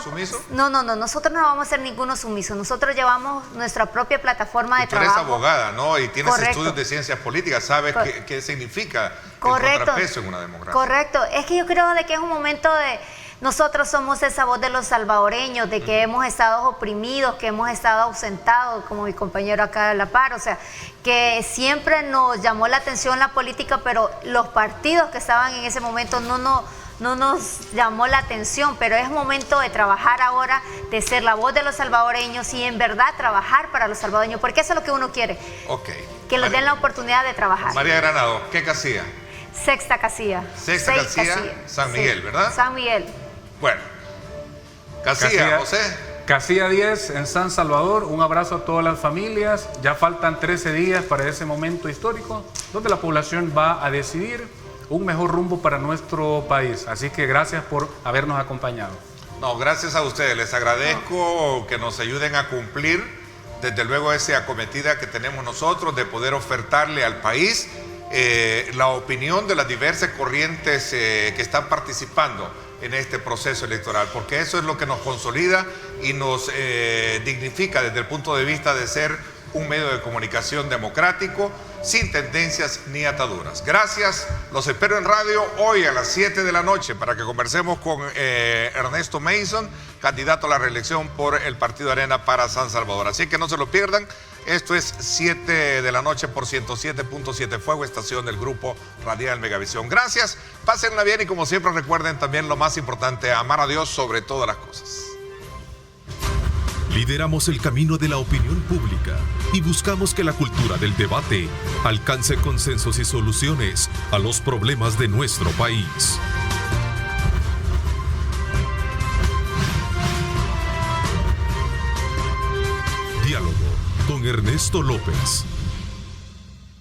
sumiso. No, nosotros no vamos a ser ninguno sumiso. Nosotros llevamos nuestra propia plataforma de trabajo. Tú eres abogada, ¿no? Y tienes Correcto. Estudios de ciencias políticas, sabes qué significa Correcto. el contrapeso en una democracia. Correcto, es que yo creo de que es un momento de... Nosotros somos esa voz de los salvadoreños, de que hemos estado oprimidos, que hemos estado ausentados, como mi compañero acá de la par, o sea, que siempre nos llamó la atención la política, pero los partidos que estaban en ese momento no nos llamó la atención, pero es momento de trabajar ahora, de ser la voz de los salvadoreños y en verdad trabajar para los salvadoreños, porque eso es lo que uno quiere, que les den la oportunidad de trabajar. María Granado, ¿qué casilla? Sexta casilla. Sexta casilla, San Miguel, sí, ¿verdad? San Miguel. Bueno, casilla, José. Casilla 10 en San Salvador. Un abrazo a todas las familias. Ya faltan 13 días para ese momento histórico donde la población va a decidir un mejor rumbo para nuestro país. Así que gracias por habernos acompañado. No, gracias a ustedes. Les agradezco que nos ayuden a cumplir, desde luego, esa acometida que tenemos nosotros de poder ofertarle al país la opinión de las diversas corrientes que están participando en este proceso electoral, porque eso es lo que nos consolida y nos dignifica desde el punto de vista de ser un medio de comunicación democrático, sin tendencias ni ataduras. Gracias, los espero en radio hoy a las 7 de la noche para que conversemos con Ernesto Mason, candidato a la reelección por el Partido Arena para San Salvador. Así que no se lo pierdan. Esto es 7 de la noche por 107.7 Fuego, estación del Grupo Radial Megavisión. Gracias, pásenla bien y como siempre recuerden también lo más importante, amar a Dios sobre todas las cosas. Lideramos el camino de la opinión pública y buscamos que la cultura del debate alcance consensos y soluciones a los problemas de nuestro país. Diálogo con Ernesto López.